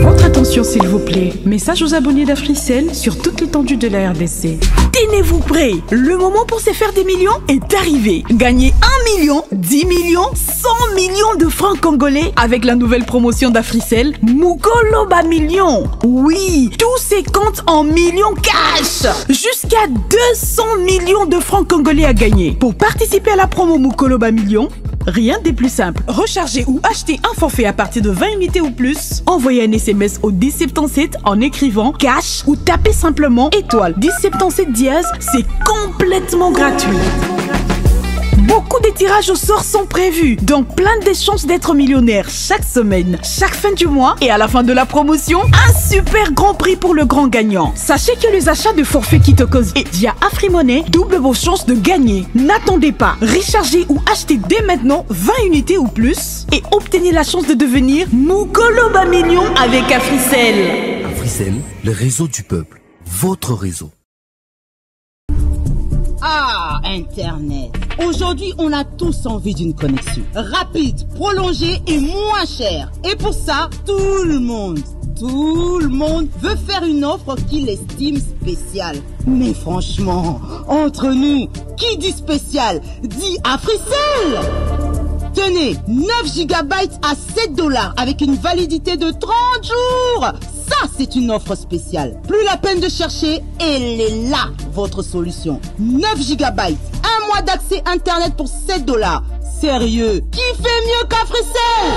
S12: Votre attention s'il vous plaît. Message aux abonnés d'Africell sur toute l'étendue de la RDC. Tenez-vous prêts. Le moment pour se faire des millions est arrivé. Gagnez 1 million, 10 millions, 100 millions de francs congolais avec la nouvelle promotion d'Africell, Mukolo Ba Million. Oui, tous ces comptes en millions cash. Jusqu'à 200 millions de francs congolais à gagner. Pour participer à la promo Mukolo Ba Million, rien de plus simple. Recharger ou acheter un forfait à partir de 20 unités ou plus. Envoyez un SMS au 1077 en écrivant cash ou tapez simplement étoile 1077 dièse. C'est complètement gratuit. Beaucoup de tirages au sort sont prévus, donc plein de chances d'être millionnaire chaque semaine, chaque fin du mois et à la fin de la promotion, un super grand prix pour le grand gagnant. Sachez que les achats de forfaits Kitokos et via AfriMoney doublent vos chances de gagner. N'attendez pas, rechargez ou achetez dès maintenant 20 unités ou plus et obtenez la chance de devenir Mukoloba Mignon avec Africell.
S9: Africell, le réseau du peuple, votre réseau.
S15: Ah, Internet. Aujourd'hui, on a tous envie d'une connexion. Rapide, prolongée et moins chère. Et pour ça, tout le monde veut faire une offre qu'il estime spéciale. Mais franchement, entre nous, qui dit spécial dit Africell. Tenez, 9 GB à $7 avec une validité de 30 jours. Ça, c'est une offre spéciale. Plus la peine de chercher, elle est là, votre solution. 9 GB, un mois d'accès Internet pour $7. Sérieux, qui fait mieux qu'Africell?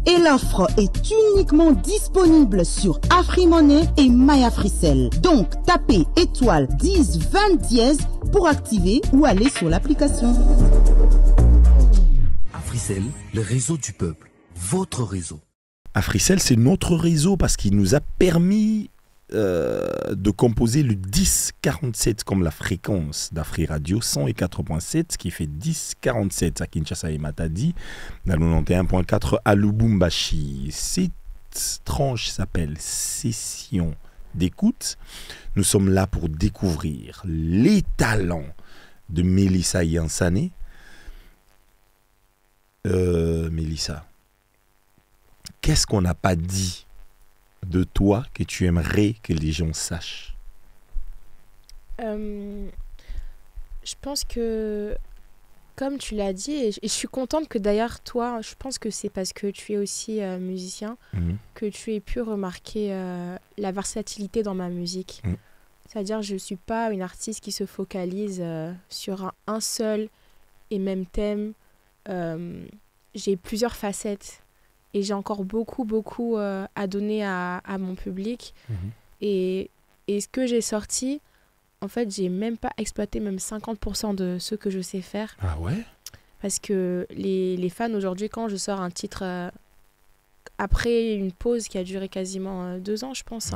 S15: Et l'offre est uniquement disponible sur AfriMoney et MyAfriCell. Donc, tapez étoile 10 20 dièse pour activer ou aller sur l'application.
S9: Africell, le réseau du peuple, votre réseau.
S2: Africell, c'est notre réseau parce qu'il nous a permis de composer le 1047 comme la fréquence d'Afri Radio 104.7 qui fait 1047 à Kinshasa et Matadi, dans le 91.4 à Lubumbashi. Cette tranche s'appelle Session d'écoute. Nous sommes là pour découvrir les talents de Mélissa Yansane. Mélissa, qu'est-ce qu'on n'a pas dit de toi que tu aimerais que les gens sachent?
S1: Je pense que, comme tu l'as dit, et je suis contente que d'ailleurs toi, je pense que c'est parce que tu es aussi musicien, que tu aies pu remarquer la versatilité dans ma musique. C'est-à-dire, je ne suis pas une artiste qui se focalise sur un seul et même thème. J'ai plusieurs facettes. Et j'ai encore beaucoup à donner à mon public. Et ce que j'ai sorti, en fait, j'ai même pas exploité même 50% de ce que je sais faire.
S2: Ah ouais?
S1: Parce que les fans aujourd'hui, quand je sors un titre, après une pause qui a duré quasiment 2 ans, je pense,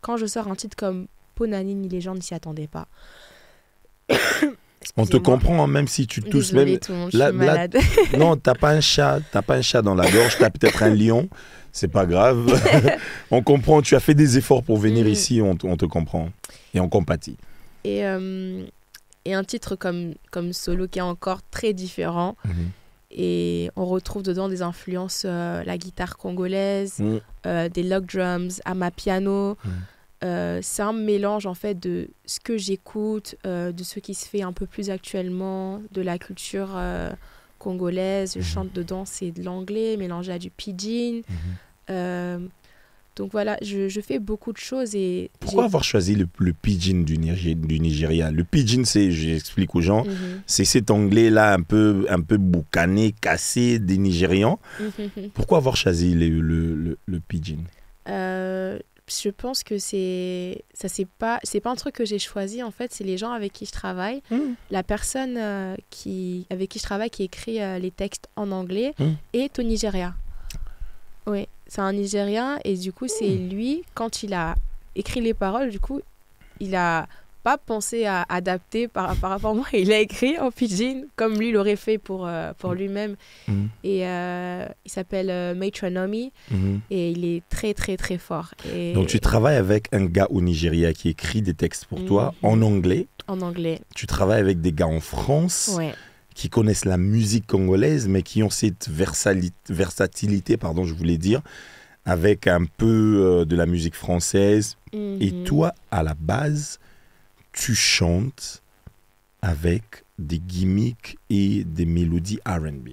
S1: quand je sors un titre comme Ponanini, les gens ne s'y attendaient pas.
S2: On te comprend, hein, même si tu tousses.
S1: Désolée,
S2: même
S1: tout le monde, je suis malade.
S2: Non, t'as pas un chat dans la gorge, t'as peut-être un lion, c'est pas grave. On comprend, tu as fait des efforts pour venir ici, on te comprend et on compatit.
S1: Et un titre comme Solo qui est encore très différent. Et on retrouve dedans des influences, la guitare congolaise, des log drums, amapiano. C'est un mélange en fait de ce que j'écoute, de ce qui se fait un peu plus actuellement, de la culture congolaise. Je chante dedans, c'est de l'anglais mélangé à du pidgin. Donc voilà, je fais beaucoup de choses. Et
S2: pourquoi avoir choisi le pidgin du Nigeria? Le pidgin, c'est, j'explique aux gens, c'est cet anglais-là un peu boucané, cassé des Nigérians. Pourquoi avoir choisi le pidgin?
S1: Je pense que c'est pas un truc que j'ai choisi, en fait, c'est les gens avec qui je travaille. La personne avec qui je travaille qui écrit les textes en anglais est au Nigeria. Oui, c'est un Nigérien et du coup c'est lui, quand il a écrit les paroles, du coup il a pas pensé à adapter par rapport à moi, il a écrit en pidgin comme lui l'aurait fait pour lui-même. Et il s'appelle Metronomy et il est très très très fort. Et
S2: donc tu travailles avec un gars au Nigeria qui écrit des textes pour toi en anglais.
S1: En anglais.
S2: Tu travailles avec des gars en France qui connaissent la musique congolaise mais qui ont cette versatilité, je voulais dire, avec un peu de la musique française. Et toi, à la base, tu chantes avec des gimmicks et des mélodies R&B.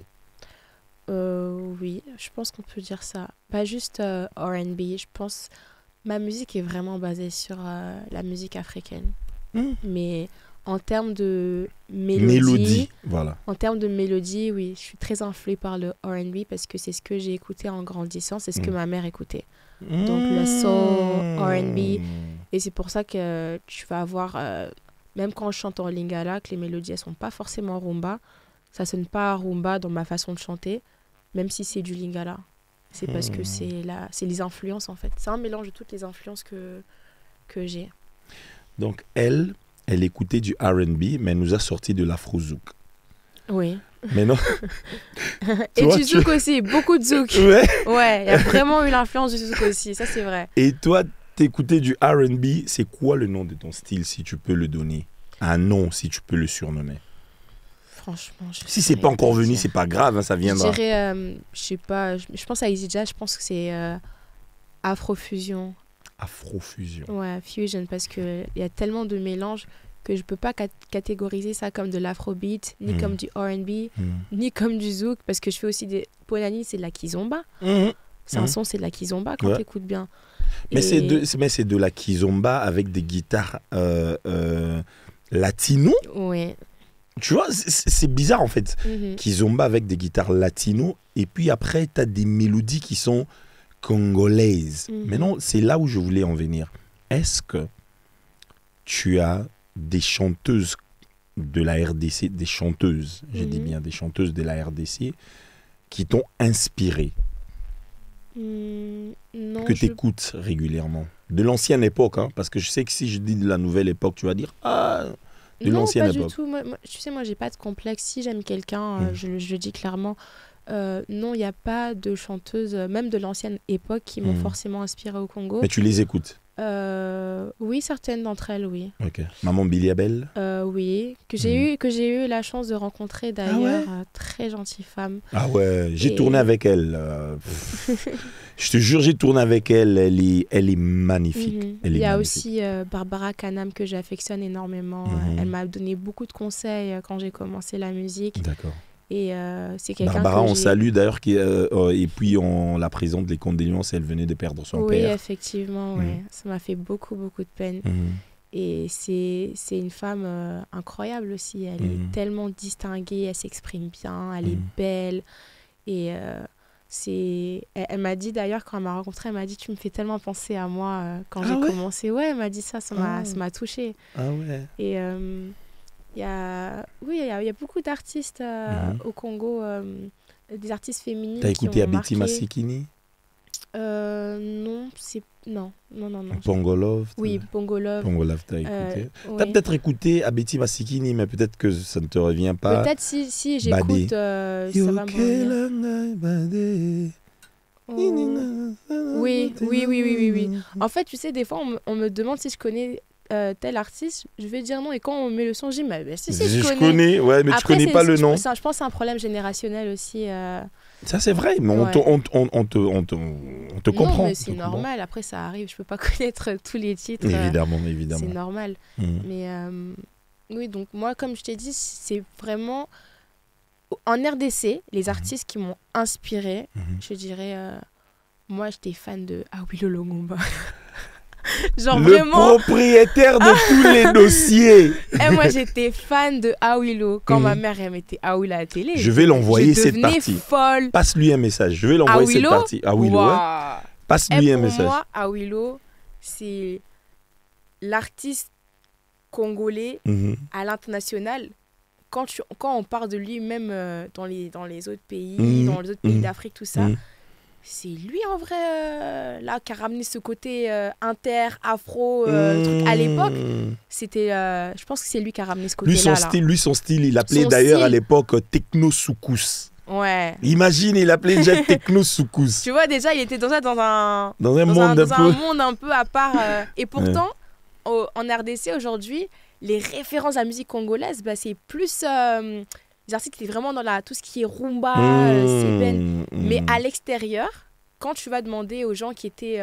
S1: Oui, je pense qu'on peut dire ça. Pas juste R&B, je pense ma musique est vraiment basée sur la musique africaine. Mais en termes de mélodie,
S2: voilà.
S1: En termes de mélodie, oui, je suis très influée par le R&B parce que c'est ce que j'ai écouté en grandissant, c'est ce que ma mère écoutait. Donc le soul, R&B, et c'est pour ça que tu vas avoir même quand je chante en lingala, que les mélodies elles sont pas forcément rumba, ça sonne pas rumba dans ma façon de chanter, même si c'est du lingala. C'est parce que c'est les influences en fait. C'est un mélange de toutes les influences que j'ai.
S2: Donc elle écoutait du R&B, mais elle nous a sorti de l'afro-zouk.
S1: Oui.
S2: Mais non.
S1: Et du zouk aussi, beaucoup de zouk. Ouais, il y a vraiment eu l'influence du zouk aussi, ça c'est vrai.
S2: Et toi, t'écoutais du R&B, c'est quoi le nom de ton style, si tu peux le donner? Un nom, si tu peux le surnommer.
S1: Franchement,
S2: si c'est pas encore venu, c'est pas grave, hein, ça viendra.
S1: Je dirais, je sais pas, je pense à Easy Jazz, je pense que c'est Afrofusion.
S2: Afrofusion.
S1: Ouais, fusion, parce qu'il y a tellement de mélanges que je peux pas catégoriser ça comme de l'afrobeat, ni comme du R&B, ni comme du zouk, parce que je fais aussi des... Polanyi, c'est de la kizomba. C'est un son, c'est de la kizomba quand t'écoutes bien.
S2: Mais c'est de la kizomba avec des guitares latino.
S1: Ouais.
S2: Tu vois, c'est bizarre en fait. Kizomba avec des guitares latino, et puis après, tu as des mélodies qui sont congolaises. Maintenant, c'est là où je voulais en venir. Est-ce que tu as des chanteuses de la RDC, des chanteuses, j'ai dit bien, des chanteuses de la RDC qui t'ont inspiré,
S1: non,
S2: que tu écoutes régulièrement? De l'ancienne époque, hein, parce que je sais que si je dis de la nouvelle époque, tu vas dire « Ah !» De l'ancienne époque.
S1: Non, pas du tout. Moi, tu sais, moi, j'ai pas de complexe. Si j'aime quelqu'un, je le dis clairement. Non, il n'y a pas de chanteuses, même de l'ancienne époque, qui m'ont forcément inspirée au Congo.
S2: Mais tu les écoutes?
S1: Oui, certaines d'entre elles, oui.
S2: Ok. Maman Billy Abel?
S1: Oui, que j'ai eu la chance de rencontrer d'ailleurs. Très gentille femme.
S2: Ah ouais, j'ai tourné avec elle. Je te jure, j'ai tourné avec elle. Elle est magnifique.
S1: Il y a aussi Barbara Kanam que j'affectionne énormément. Elle m'a donné beaucoup de conseils quand j'ai commencé la musique.
S2: D'accord.
S1: Et c'est quelqu'un
S2: Barbara, on salue d'ailleurs, et puis on la présente les condoléances, elle venait de perdre son père.
S1: Oui, effectivement, ça m'a fait beaucoup, beaucoup de peine. Et c'est une femme incroyable aussi, elle est tellement distinguée, elle s'exprime bien, elle est belle. Et elle m'a dit d'ailleurs, quand elle m'a rencontrée, elle m'a dit « Tu me fais tellement penser à moi quand j'ai commencé. » Ouais, elle m'a dit ça m'a touchée.
S2: Ah ouais.
S1: Et... il y a beaucoup d'artistes au Congo, des artistes féminines.
S2: T'as écouté Abeti Masikini?
S1: Non.
S2: Bongo Love?
S1: Oui, Bongo Love.
S2: Bongo Love, t'as écouté. T'as peut-être écouté Abeti Masikini, mais peut-être que ça ne te revient pas.
S1: Peut-être si j'écoute, ça va me revenir. Oui. En fait, tu sais, des fois, on me demande si je connais tel artiste, je vais dire non, et quand on met le son, je dis mais si je connais.
S2: Ouais, mais après, tu connais pas le nom.
S1: Je pense que c'est un problème générationnel aussi.
S2: Ça c'est vrai, mais on te comprend.
S1: Non, mais c'est normal, après ça arrive, je peux pas connaître tous les titres.
S2: Évidemment.
S1: C'est normal. Mais oui, donc moi, comme je t'ai dit, c'est vraiment en RDC, les artistes qui m'ont inspiré, je dirais, moi j'étais fan de Awilo Longomba. Genre
S2: le
S1: vraiment...
S2: propriétaire de tous les dossiers.
S1: Et moi j'étais fan de Awilo quand ma mère elle mettait Awilo à la télé.
S2: Je vais l'envoyer cette partie.
S1: Folle.
S2: Passe-lui un message. Je vais l'envoyer cette partie. Awilo,
S1: wow.
S2: Passe-lui un message.
S1: Pour moi, Awilo, c'est l'artiste congolais à l'international. Quand on parle de lui, même dans les autres pays, dans les autres pays d'Afrique, tout ça. C'est lui en vrai là qui a ramené ce côté inter, afro truc à l'époque. C'était je pense que c'est lui qui a ramené ce côté là.
S2: Lui son style, il appelait d'ailleurs à l'époque Techno Soukous.
S1: Ouais.
S2: Imagine, il appelait déjà Techno Soukous.
S1: Tu vois déjà, il était dans un monde un peu à part et pourtant en RDC aujourd'hui, les références à la musique congolaise, c'est plus les artistes qui étaient vraiment dans tout ce qui est rumba, mais à l'extérieur, quand tu vas demander aux gens qui étaient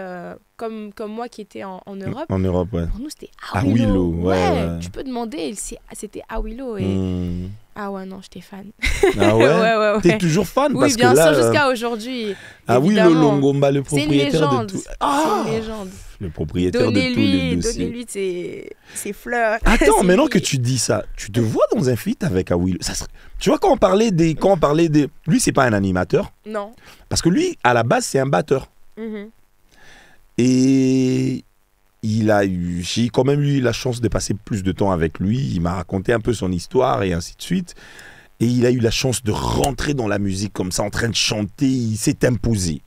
S1: comme moi qui étaient en Europe,
S2: pour
S1: nous c'était Awilo. Ouais. Tu peux demander, c'était Awilo. Ah ouais, non, j'étais fan.
S2: Ah ouais, T'es toujours fan?
S1: Oui, bien sûr, jusqu'à aujourd'hui.
S2: Awilo Longomba, le propriétaire
S1: de tout. C'est une légende.
S2: Le propriétaire de tous les dossiers.
S1: Donnez-lui ses fleurs.
S2: Attends, maintenant que tu dis ça, tu te vois dans un feat avec Awilo. Tu vois, quand on parlait des... Lui, c'est pas un animateur.
S1: Non.
S2: Parce que lui, à la base, c'est un batteur. Et j'ai quand même eu la chance de passer plus de temps avec lui. Il m'a raconté un peu son histoire et ainsi de suite. Et il a eu la chance de rentrer dans la musique comme ça, en train de chanter. Il s'est imposé.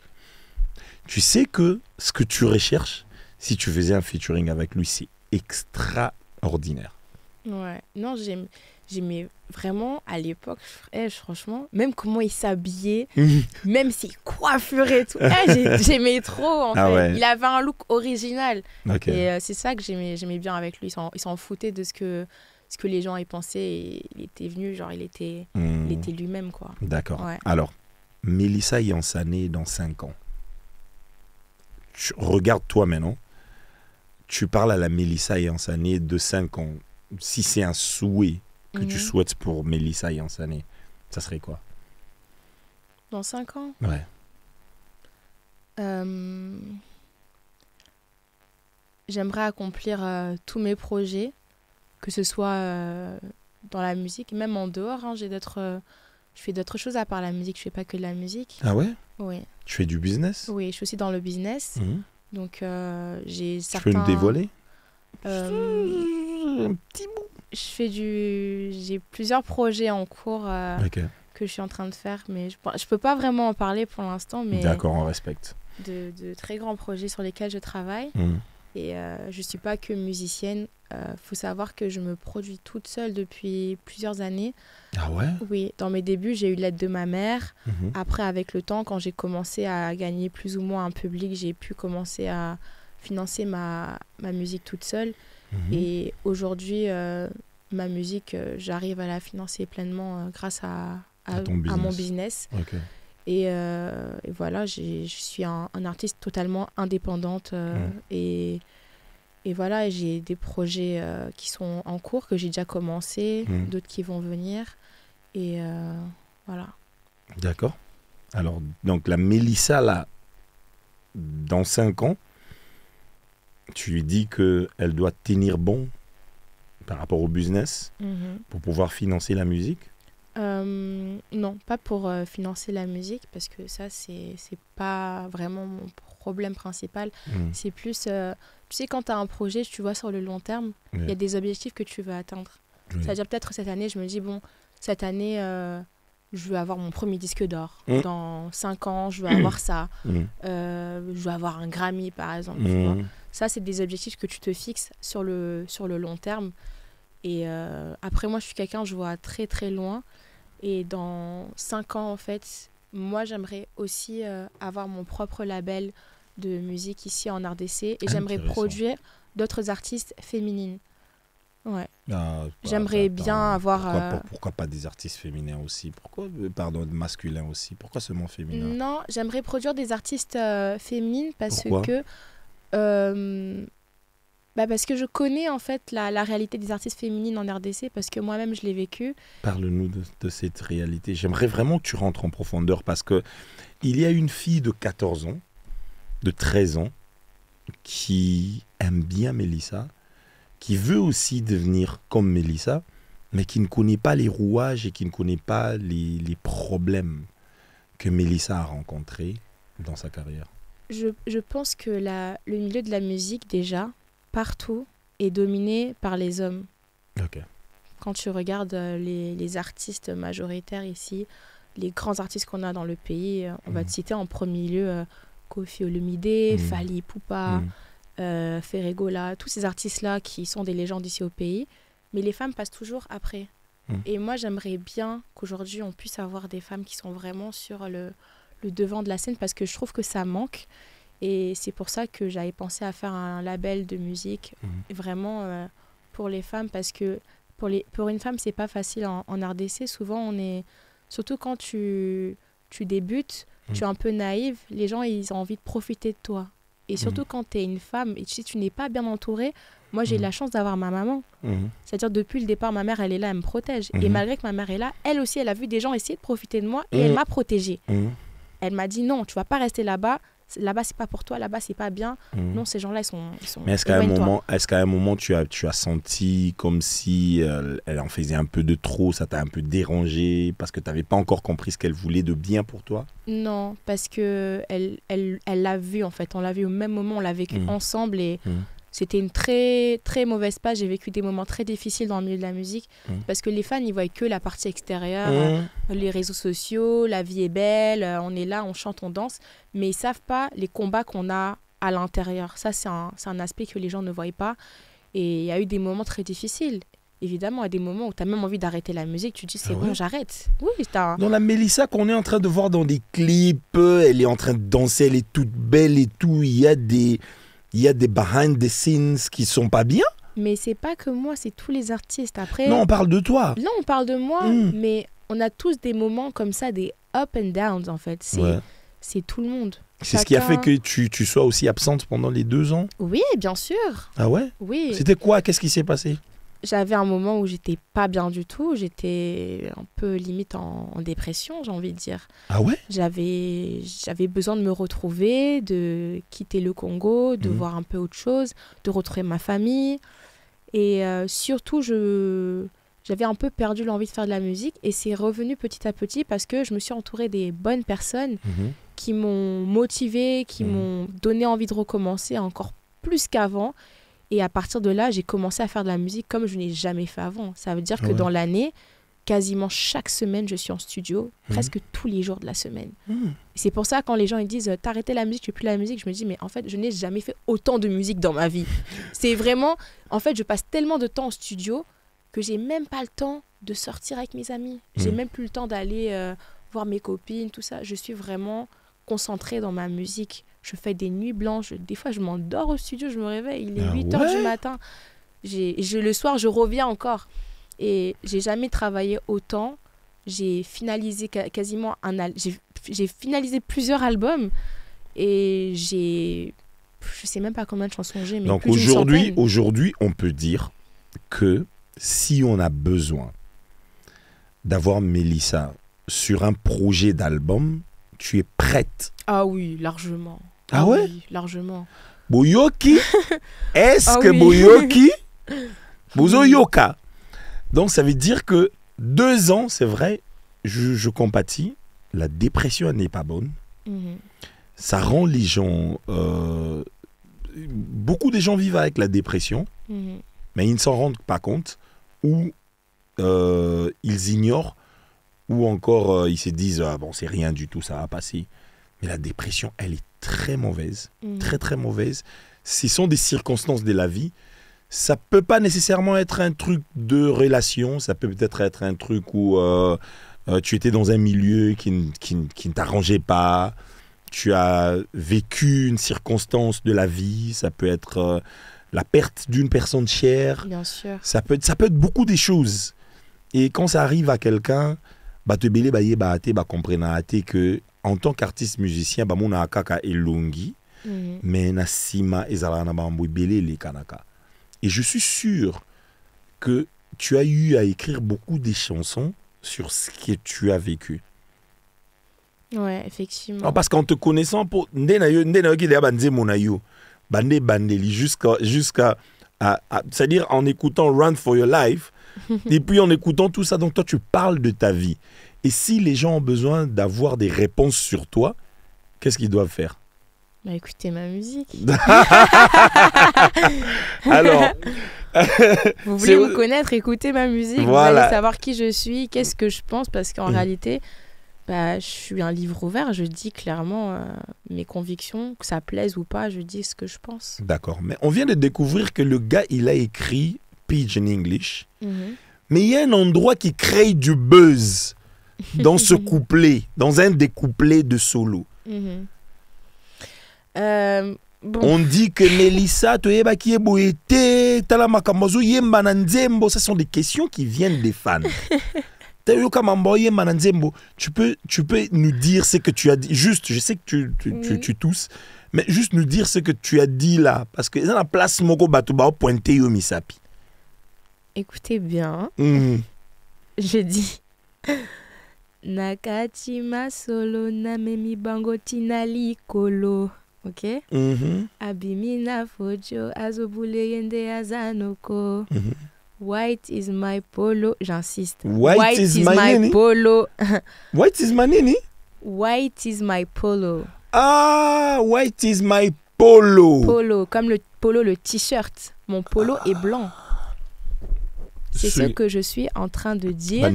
S2: Tu sais que ce que tu recherches, si tu faisais un featuring avec lui, c'est extraordinaire.
S1: Ouais, non, j'aimais vraiment à l'époque, franchement, même comment il s'habillait, même ses coiffures et tout. J'aimais trop en fait. Ouais. Il avait un look original. Et c'est ça que j'aimais bien avec lui. Il s'en foutait de ce que les gens y pensaient. Et il était venu, genre il était lui-même, quoi.
S2: D'accord. Ouais. Alors, Mélissa Yansane dans 5 ans. Regarde-toi maintenant. Tu parles à la Mélissa Yansane de 5 ans. Si c'est un souhait que tu souhaites pour Mélissa Yansane, ça serait quoi?
S1: Dans 5 ans?
S2: Ouais.
S1: J'aimerais accomplir tous mes projets, que ce soit dans la musique, même en dehors. Hein, je fais d'autres choses à part la musique, je fais pas que de la musique.
S2: Ah ouais?
S1: Oui.
S2: Tu fais du business?
S1: Oui, je suis aussi dans le business. Donc j'ai certains...
S2: Tu peux nous dévoiler?
S1: Un petit bout. J'ai plusieurs projets en cours que je suis en train de faire, mais je peux pas vraiment en parler pour l'instant. Mais
S2: d'accord, on respecte.
S1: De très grands projets sur lesquels je travaille. Et je suis pas que musicienne. Faut savoir que je me produis toute seule depuis plusieurs années.
S2: Ah ouais?
S1: Oui, dans mes débuts, j'ai eu l'aide de ma mère. Après, avec le temps, quand j'ai commencé à gagner plus ou moins un public, j'ai pu commencer à financer ma musique toute seule. Et aujourd'hui, ma musique, j'arrive à la financer pleinement grâce à mon business.
S2: Okay.
S1: Et voilà, je suis un artiste totalement indépendante. Et voilà, j'ai des projets qui sont en cours, que j'ai déjà commencé, d'autres qui vont venir. Et voilà.
S2: D'accord. Alors, donc la Mélissa, là, dans 5 ans, tu lui dis qu'elle doit tenir bon par rapport au business pour pouvoir financer la musique?
S1: Non, pas pour financer la musique, parce que ça, c'est pas vraiment mon problème principal. C'est plus, tu sais, quand tu as un projet, tu vois sur le long terme, il y a des objectifs que tu veux atteindre. C'est-à-dire peut-être cette année, je me dis, bon, cette année, je veux avoir mon premier disque d'or. Dans 5 ans, je veux avoir ça. Je veux avoir un Grammy, par exemple. Tu vois. Ça, c'est des objectifs que tu te fixes sur le long terme. Et après, moi, je suis quelqu'un, je vois très, très loin. Et dans 5 ans, en fait, moi, j'aimerais aussi avoir mon propre label de musique ici en RDC. Et j'aimerais produire d'autres artistes féminines. Ouais. J'aimerais bien avoir...
S2: Pourquoi pas des artistes féminins aussi? Pardon, masculins aussi? Pourquoi seulement féminins?
S1: Non, j'aimerais produire des artistes féminines parce que... parce que je connais en fait la réalité des artistes féminines en RDC, parce que moi-même je l'ai vécu.
S2: Parle-nous de cette réalité. J'aimerais vraiment que tu rentres en profondeur, parce que il y a une fille de 14 ans, de 13 ans, qui aime bien Mélissa, qui veut aussi devenir comme Mélissa, mais qui ne connaît pas les rouages et qui ne connaît pas les problèmes que Mélissa a rencontrés dans sa carrière.
S1: Je pense que le milieu de la musique, déjà, partout, est dominé par les hommes.
S2: Okay.
S1: Quand tu regardes les artistes majoritaires ici, les grands artistes qu'on a dans le pays, on va te citer en premier lieu Koffi Olomide, Fally Ipupa, Ferregola, tous ces artistes-là qui sont des légendes ici au pays. Mais les femmes passent toujours après. Et moi, j'aimerais bien qu'aujourd'hui, on puisse avoir des femmes qui sont vraiment sur le devant de la scène, parce que je trouve que ça manque. Et c'est pour ça que j'avais pensé à faire un label de musique vraiment pour les femmes, parce que pour une femme, c'est pas facile en RDC. Souvent, on est... Surtout quand tu débutes, tu es un peu naïve, les gens, ils ont envie de profiter de toi. Et surtout quand tu es une femme et si tu n'es pas bien entourée, moi j'ai la chance d'avoir ma maman. C'est-à-dire depuis le départ, ma mère, elle est là, elle me protège. Et malgré que ma mère est là, elle aussi, elle a vu des gens essayer de profiter de moi et elle m'a protégée. Elle m'a dit non, tu vas pas rester là-bas. Là-bas, c'est pas pour toi. Là-bas, c'est pas bien. Non, ces gens-là, ils sont
S2: Mais est-ce qu'à un moment, tu as senti comme si elle en faisait un peu de trop, ça t'a un peu dérangé parce que tu n'avais pas encore compris ce qu'elle voulait de bien pour toi?
S1: Non, parce que elle l'a vu, en fait. On l'a vu au même moment, on l'a vécu ensemble et c'était une très, très mauvaise passe. J'ai vécu des moments très difficiles dans le milieu de la musique parce que les fans, ils voient que la partie extérieure, les réseaux sociaux, la vie est belle, on est là, on chante, on danse, mais ils savent pas les combats qu'on a à l'intérieur. Ça, c'est un aspect que les gens ne voient pas. Et il y a eu des moments très difficiles. Évidemment, il y a des moments où tu as même envie d'arrêter la musique. Tu te dis, c'est bon, j'arrête. Oui,
S2: dans la Mélissa qu'on est en train de voir dans des clips, elle est en train de danser, elle est toute belle et tout. Il y a des behind the scenes qui sont pas bien.
S1: Mais c'est pas que moi, c'est tous les artistes. Après,
S2: non, on parle de toi.
S1: Non, on parle de moi, mais on a tous des moments comme ça, des up and downs, en fait. C'est tout le monde.
S2: C'est ce qui a fait que tu sois aussi absente pendant les 2 ans?
S1: Oui, bien sûr.
S2: Ah ouais?
S1: Oui.
S2: C'était quoi? Qu'est-ce qui s'est passé?
S1: J'avais un moment où j'étais pas bien du tout. J'étais un peu limite en dépression, j'ai envie de dire.
S2: Ah ouais?
S1: J'avais besoin de me retrouver, de quitter le Congo, de voir un peu autre chose, de retrouver ma famille. Et surtout, j'avais un peu perdu l'envie de faire de la musique. Et c'est revenu petit à petit parce que je me suis entourée des bonnes personnes qui m'ont motivée, qui m'ont donné envie de recommencer encore plus qu'avant. Et à partir de là, j'ai commencé à faire de la musique comme je n'ai jamais fait avant. Ça veut dire que dans l'année, quasiment chaque semaine, je suis en studio, presque tous les jours de la semaine. C'est pour ça, quand les gens ils disent « t'as arrêté la musique, tu fais plus la musique », je me dis « mais en fait, je n'ai jamais fait autant de musique dans ma vie ». C'est vraiment... En fait, je passe tellement de temps en studio que j'ai même pas le temps de sortir avec mes amis. J'ai même plus le temps d'aller voir mes copines, tout ça. Je suis vraiment concentrée dans ma musique. Je fais des nuits blanches. Des fois, je m'endors au studio, je me réveille. Il est 8h du matin. Le soir, je reviens encore. Et j'ai jamais travaillé autant. J'ai finalisé quasiment j'ai finalisé plusieurs albums. Et je sais même pas combien de chansons j'ai.
S2: Donc aujourd'hui, on peut dire que si on a besoin d'avoir Mélissa sur un projet d'album, tu es prête?
S1: Ah oui, largement.
S2: Ah ouais?
S1: Oui, largement.
S2: Boyoki? Est-ce que Boyoki? Bozoyoka? Donc ça veut dire que 2 ans, c'est vrai, je compatis, la dépression n'est pas bonne. Ça rend les gens... beaucoup de gens vivent avec la dépression, mais ils ne s'en rendent pas compte, ou ils ignorent, ou encore ils se disent « Ah bon, c'est rien du tout, ça va passer ». Mais la dépression, elle est très mauvaise, très très mauvaise. Ce sont des circonstances de la vie. Ça peut pas nécessairement être un truc de relation, ça peut peut-être être un truc où tu étais dans un milieu qui ne t'arrangeait pas, tu as vécu une circonstance de la vie, ça peut être la perte d'une personne chère.
S1: Bien sûr.
S2: Ça peut être beaucoup de choses. Et quand ça arrive à quelqu'un, bah te belé baye ba te ba comprendre que en tant qu'artiste musicien ba mona kaka elongi mais na sima ezala na bambu belé les kanaka. Et je suis sûr que tu as eu à écrire beaucoup de chansons sur ce que tu as vécu.
S1: Ouais, effectivement.
S2: Non, parce qu'en te connaissant pour jusqu'à c'est-à-dire en écoutant Run for Your Life et puis en écoutant tout ça, donc toi tu parles de ta vie. Et si les gens ont besoin d'avoir des réponses sur toi, qu'est-ce qu'ils doivent faire?
S1: Bah, écoutez ma musique.
S2: Alors,
S1: vous voulez me connaître, écoutez ma musique, voilà. Vous allez savoir qui je suis, qu'est-ce que je pense, parce qu'en réalité, bah, je suis un livre ouvert, je dis clairement mes convictions, que ça plaise ou pas, je dis ce que je pense.
S2: D'accord, mais on vient de découvrir que le gars, il a écrit Pidgin English, mais il y a un endroit qui crée du buzz dans ce couplet, dans un des couplets de solo.
S1: Bon.
S2: On dit que Mélissa, ce sont des questions qui viennent des fans. Tu peux nous dire ce que tu as dit. Juste, je sais que tu tousses, mais juste nous dire ce que tu as dit là. Parce que dans la place, pointé yo misapi.
S1: Écoutez bien. Je dis... Nakati masolo na memi bango tinali kolo. Ok? Abimina fojo azobule yende azanoko. White is my polo. J'insiste.
S2: White is my
S1: polo.
S2: White is my nini?
S1: White is my polo.
S2: Ah, white is my Polo.
S1: Polo, comme le polo, le t-shirt. Mon polo est blanc. C'est ce que je suis en train de dire.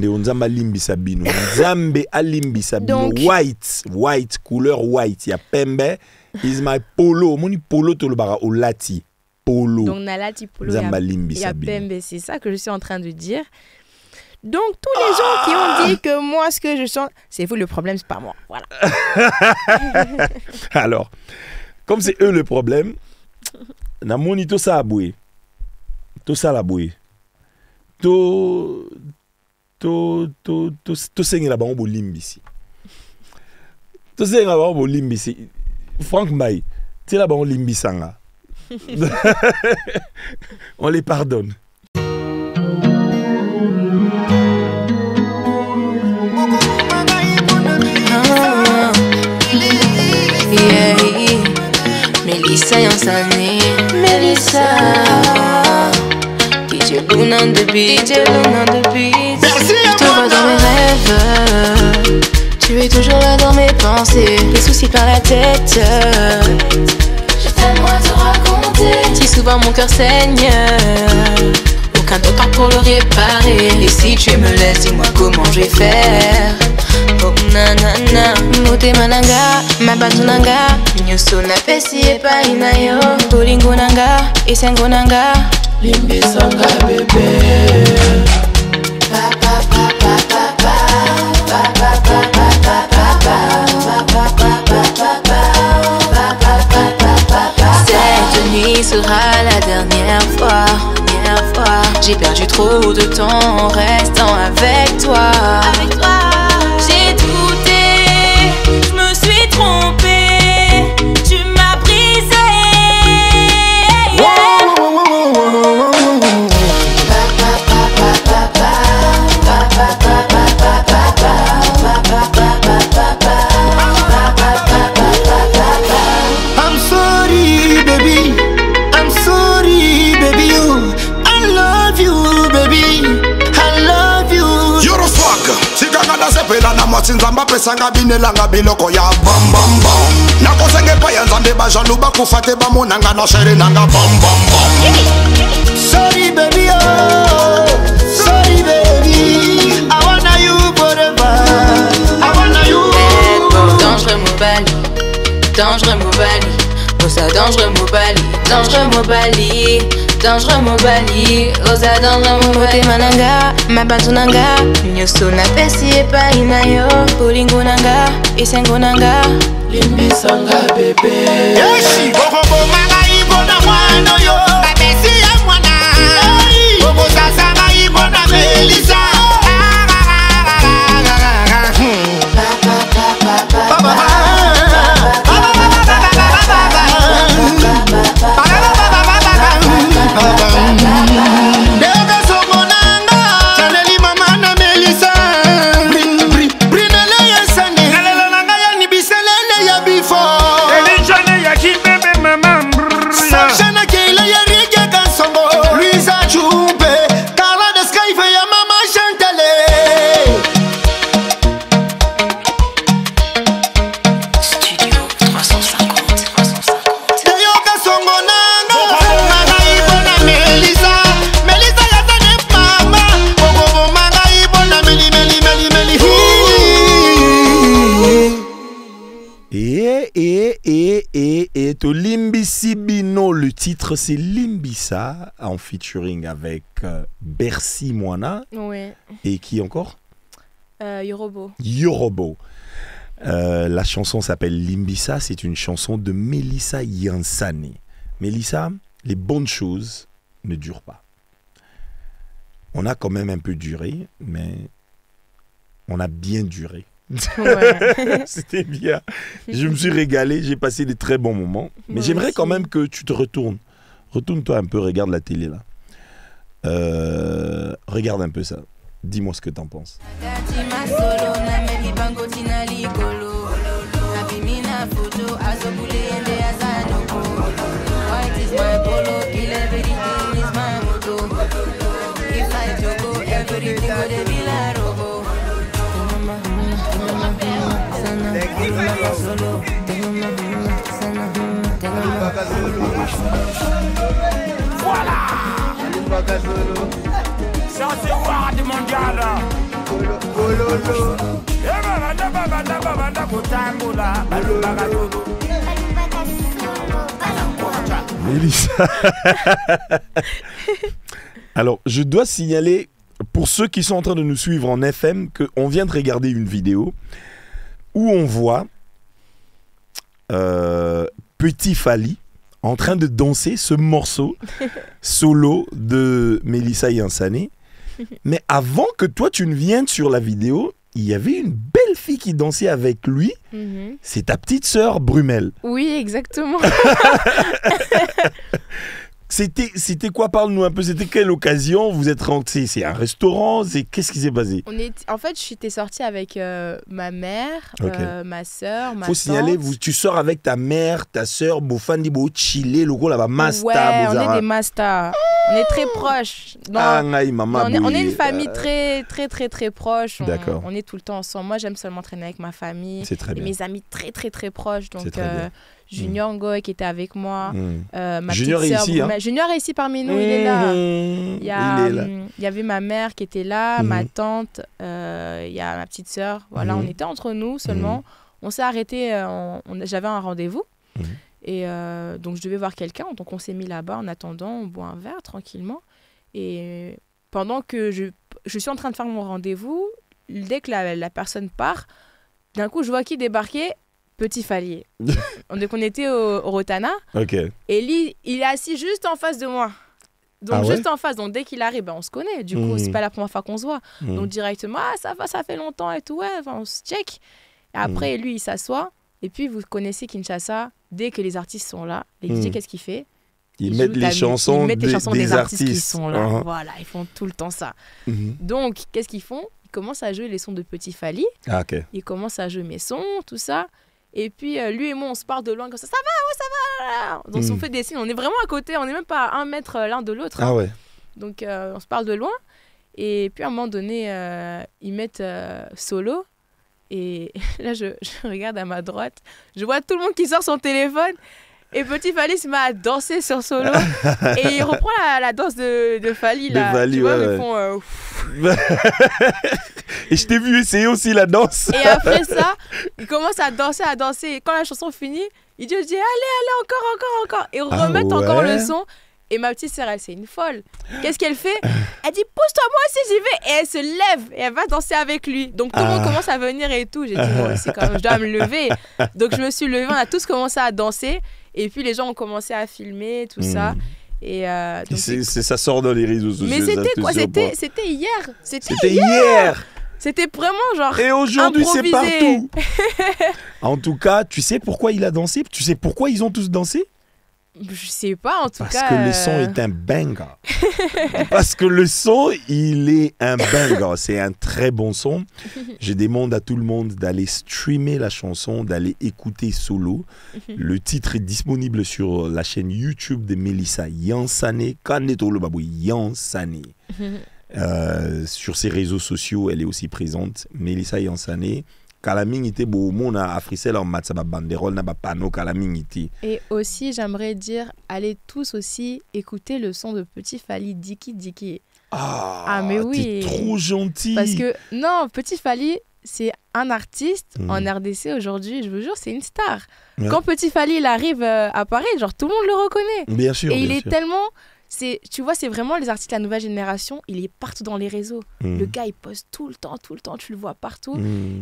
S2: Donc, white, couleur white. Il y a pembe, is my polo. Mon polo to le bara au lati. Polo.
S1: Donc, nalati polo, il y a pembe. C'est ça que je suis en train de dire. Donc, tous les gens qui ont dit que moi, ce que je chante, c'est vous le problème, c'est pas moi. Voilà.
S2: Alors, comme c'est eux le problème, na moni to sa aboué. To sa la boué. To sengi la bango bo limbisi. To sengi la bango bo limbisi. Franck Mbaye, tu la bango limbisanga. On les pardonne.
S16: Yeah, Melissa Yansane, Melissa. DJ Luna on the beat, DJ Luna on the beat. Je te vois dans mes rêves, tu es toujours là dans mes pensées. Les soucis plein la tête, j'ai tellement à te raconter. Si souvent mon cœur saigne, aucun docteur pour le réparer. Et si tu me laisses, dis-moi comment je vais faire. Oh nanana, mote mananga, mabatu nanga, nyoso na pesi epa inayo. Bolingo nanga, esengo nanga, limbisanga bébé. Cette nuit sera la dernière fois. J'ai perdu trop de temps en restant avec toi. J'ai douté, je me suis trompée, tu m'as brisé.
S19: I'm sorry, baby. I'm sorry, baby. I love you, baby. I love you.
S17: Euroswag, siganga sepela na matsinzamba pesanga binelanga biloko ya bam bam bam. Nakosenge pa ya nzambe bajalu bakufate bamonanga na shere nanga bam bam bam.
S19: Sorry, baby. Oh, sorry, baby. I wanna you forever. I wanna you.
S16: Dangereux Mobali, dangereux Mobali. Osa dangereux Mobali, dangereux Mobali. Dangereux Mobali, osa dangereux Mobali. Mananga, mabatu nanga, nyoso na pesi epa inayo. Bolingo nanga, esengo nanga, limbisanga bébé.
S19: Yoshi, bohobo manga ibona mwana yo. Babesi ya mwana. Bobo sasa nga ibona Melissa.
S2: To Limbisi Bino, le titre c'est Limbisa en featuring avec Bercy Moana.
S1: Ouais.
S2: Et qui encore?
S1: Yorobo.
S2: Yorobo. La chanson s'appelle Limbisa, c'est une chanson de Melissa Yansane. Melissa, les bonnes choses ne durent pas. On a quand même un peu duré, mais on a bien duré. Ouais. C'était bien. Je me suis régalé, j'ai passé des très bons moments. Mais j'aimerais quand même que tu te retournes. Retourne-toi un peu, regarde la télé là. Regarde un peu ça. Dis-moi ce que t'en penses.
S17: Voilà. Ça c'est Ward mondial.
S2: Mélissa. Alors, je dois signaler, pour ceux qui sont en train de nous suivre en FM, qu'on vient de regarder une vidéo où on voit Petit Fally en train de danser ce morceau solo de Mélissa Yansane. Mais avant que toi tu ne viennes sur la vidéo, il y avait une belle fille qui dansait avec lui. C'est ta petite sœur Brumel.
S1: Oui, exactement.
S2: C'était quoi? Parle-nous un peu. C'était quelle occasion? Vous êtes rentrés? C'est un restaurant? Qu'est-ce qui s'est passé?
S1: En fait, j'étais sortie avec ma mère, ma soeur, ma tante.
S2: Faut signaler, tu sors avec ta mère, ta soeur, Bofandi, Bo, Chile, Logo, là-bas, Masta.
S1: Ouais, on est des Masta. On est très proches.
S2: On est
S1: une famille très proche.
S2: D'accord.
S1: On est tout le temps ensemble. Moi, j'aime seulement traîner avec ma famille.
S2: C'est très bien.
S1: Et mes amis très proches. Donc,
S2: c'est très bien.
S1: Junior Ngoy qui était avec moi, ma
S2: Junior
S1: petite sœur,
S2: est ici, hein?
S1: Junior est ici parmi nous, il est là. Il y avait ma mère qui était là, ma tante, il y a ma petite sœur. Voilà, on était entre nous seulement. On s'est arrêté, j'avais un rendez-vous et donc je devais voir quelqu'un. Donc on s'est mis là-bas en attendant, on boit un verre tranquillement. Et pendant que je suis en train de faire mon rendez-vous, dès que la personne part, d'un coup je vois qui débarquait. Petit Fally. Donc on était au Rotana. Et lui, il est assis juste en face de moi. Donc juste en face. Donc dès qu'il arrive, on se connaît. Du coup, c'est pas la première fois qu'on se voit. Donc directement, ça va, ça fait longtemps et tout. Ouais, on se check. Et après, lui, il s'assoit. Et puis, vous connaissez Kinshasa. Dès que les artistes sont là, les DJ, qu'est-ce qu'il fait?
S2: Ils mettent les chansons des artistes
S1: qui sont là. Voilà, ils font tout le temps ça. Donc, qu'est-ce qu'ils font? Ils commencent à jouer les sons de Petit Fally. Ils commencent à jouer mes sons, tout ça. Et puis, lui et moi, on se parle de loin comme ça. Ça va, ouais, ça va. Donc, on fait des signes. On est vraiment à côté. On n'est même pas à 1 mètre l'un de l'autre.
S2: Ah ouais.
S1: Donc, on se parle de loin. Et puis, à un moment donné, ils mettent solo. Et là, je regarde à ma droite. Je vois tout le monde qui sort son téléphone. Et Petit Fally se met à danser sur solo. Et il reprend la danse de Fally. Là. Tu vois, ils font...
S2: Et je t'ai vu essayer aussi la danse.
S1: Et après ça, il commence à danser. Et quand la chanson finit, il dit allez, encore. Et on remet encore le son. Et ma petite sœur, elle, c'est une folle. Qu'est-ce qu'elle fait? Elle dit pousse-toi, moi aussi j'y vais. Et elle se lève et elle va danser avec lui. Donc tout le monde commence à venir et tout. J'ai dit moi aussi quand même, je dois me lever. Donc je me suis levée, on a tous commencé à danser. Et puis les gens ont commencé à filmer, tout ça. Et donc,
S2: ça sort dans les réseaux sociaux.
S1: Mais c'était quoi? C'était hier.
S2: C'était hier.
S1: C'était vraiment genre.
S2: Et aujourd'hui, c'est partout. En tout cas, tu sais pourquoi il a dansé? Tu sais pourquoi ils ont tous dansé?
S1: Je sais pas, en tout cas.
S2: Parce que le son est un banger. Parce que le son, il est un banger. C'est un très bon son. Je demande à tout le monde d'aller streamer la chanson, d'aller écouter solo. Le titre est disponible sur la chaîne YouTube de Mélissa Yansane. Yansane. Sur ses réseaux sociaux, elle est aussi présente. Mélissa Yansane.
S1: Et aussi, j'aimerais dire, allez tous aussi écouter le son de Petit Fally, Diki Diki.
S2: Mais oui. T'es trop gentil.
S1: Parce que, non, Petit Fally, c'est un artiste en RDC aujourd'hui, je vous jure, c'est une star. Quand Petit Fally il arrive à Paris, genre tout le monde le reconnaît.
S2: Bien sûr.
S1: Et il est tellement... Tu vois, c'est vraiment les artistes de la nouvelle génération, il est partout dans les réseaux. Le gars, il poste tout le temps, tu le vois partout.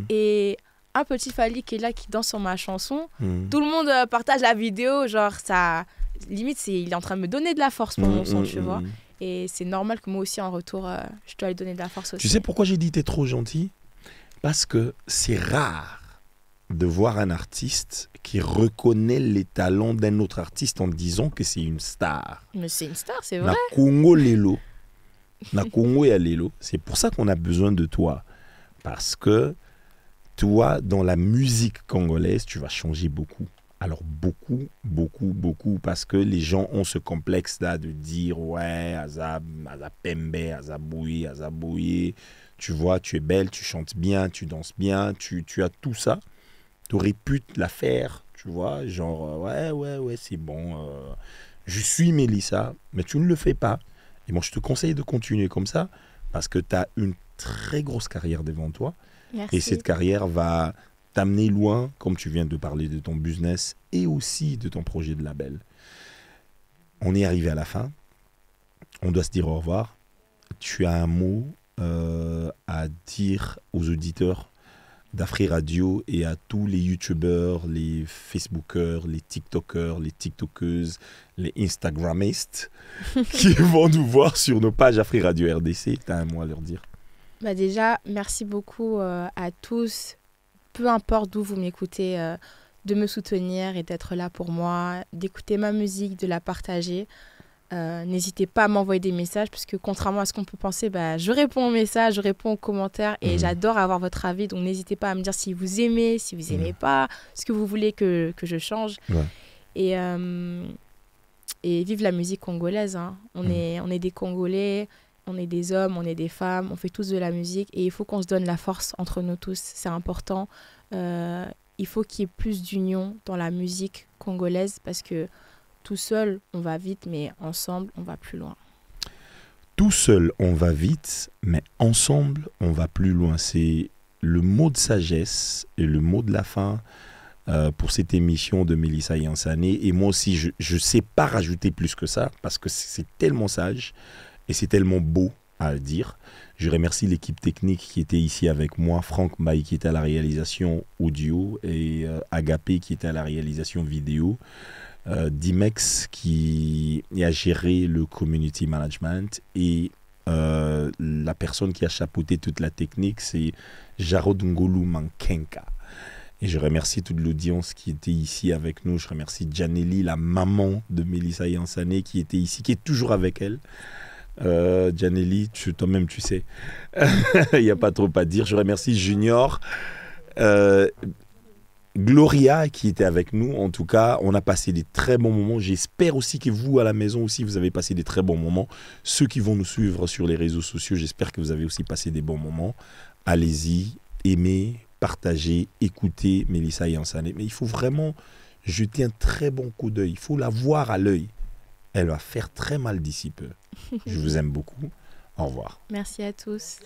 S1: Et un Petit Fally qui est là, qui danse sur ma chanson, tout le monde partage la vidéo, genre ça, limite, il est en train de me donner de la force pour mon son, tu vois. Et c'est normal que moi aussi, en retour, je dois lui donner de la force aussi.
S2: Tu sais pourquoi j'ai dit t'es trop gentil? Parce que c'est rare de voir un artiste qui reconnaît les talents d'un autre artiste en disant que c'est une star.
S1: Mais c'est une star, c'est vrai.
S2: Na Congo Lelo. Na Congo et Lelo. C'est pour ça qu'on a besoin de toi. Parce que toi, dans la musique congolaise, tu vas changer beaucoup. Alors beaucoup. Parce que les gens ont ce complexe-là de dire, ouais, Azab Pembe, Azabouye. Tu vois, tu es belle, tu chantes bien, tu danses bien, tu as tout ça. Tu aurais pu la faire, tu vois, genre, ouais, c'est bon, je suis Mélissa, mais tu ne le fais pas. Et moi, je te conseille de continuer comme ça, parce que tu as une très grosse carrière devant toi.
S1: Merci.
S2: Et cette carrière va t'amener loin, comme tu viens de parler de ton business et aussi de ton projet de label. On est arrivé à la fin. On doit se dire au revoir. Tu as un mot à dire aux auditeurs d'Afri Radio et à tous les youtubeurs, les facebookers, les tiktokers, les tiktokeuses, les instagrammistes qui vont nous voir sur nos pages Afri Radio RDC. Tu as un mot à leur dire?
S1: Bah déjà, merci beaucoup à tous, peu importe d'où vous m'écoutez, de me soutenir et d'être là pour moi, d'écouter ma musique, de la partager. N'hésitez pas à m'envoyer des messages, parce que contrairement à ce qu'on peut penser, bah, je réponds aux messages, je réponds aux commentaires et j'adore avoir votre avis. Donc n'hésitez pas à me dire si vous aimez, si vous n'aimez pas, ce que vous voulez que je change. Ouais. Et vive la musique congolaise, hein. On est des Congolais, on est des hommes, on est des femmes, on fait tous de la musique et il faut qu'on se donne la force entre nous tous, c'est important. Il faut qu'il y ait plus d'union dans la musique congolaise, parce que tout seul, on va vite, mais ensemble, on va plus loin.
S2: Tout seul, on va vite, mais ensemble, on va plus loin. C'est le mot de sagesse et le mot de la fin pour cette émission de Mélissa Yansané. Et moi aussi, je ne sais pas rajouter plus que ça, parce que c'est tellement sage et c'est tellement beau à le dire. Je remercie l'équipe technique qui était ici avec moi, Franck Mbaye qui était à la réalisation audio et Agapé qui était à la réalisation vidéo. Dimex qui a géré le community management et la personne qui a chapeauté toute la technique, c'est Jarod Ngolu Mankenka. Et je remercie toute l'audience qui était ici avec nous. Je remercie Janelli, la maman de Mélissa Yansané, qui était ici, qui est toujours avec elle. Janelli, toi-même tu sais, il n'y a pas trop à dire. Je remercie Junior, Gloria qui était avec nous. En tout cas, on a passé des très bons moments. J'espère aussi que vous, à la maison aussi, vous avez passé des très bons moments. Ceux qui vont nous suivre sur les réseaux sociaux, j'espère que vous avez aussi passé des bons moments. Allez-y, aimez, partagez, écoutez Mélissa Yansané. Mais il faut vraiment jeter un très bon coup d'œil. Il faut la voir à l'œil. Elle va faire très mal d'ici peu. Je vous aime beaucoup. Au revoir.
S1: Merci à tous.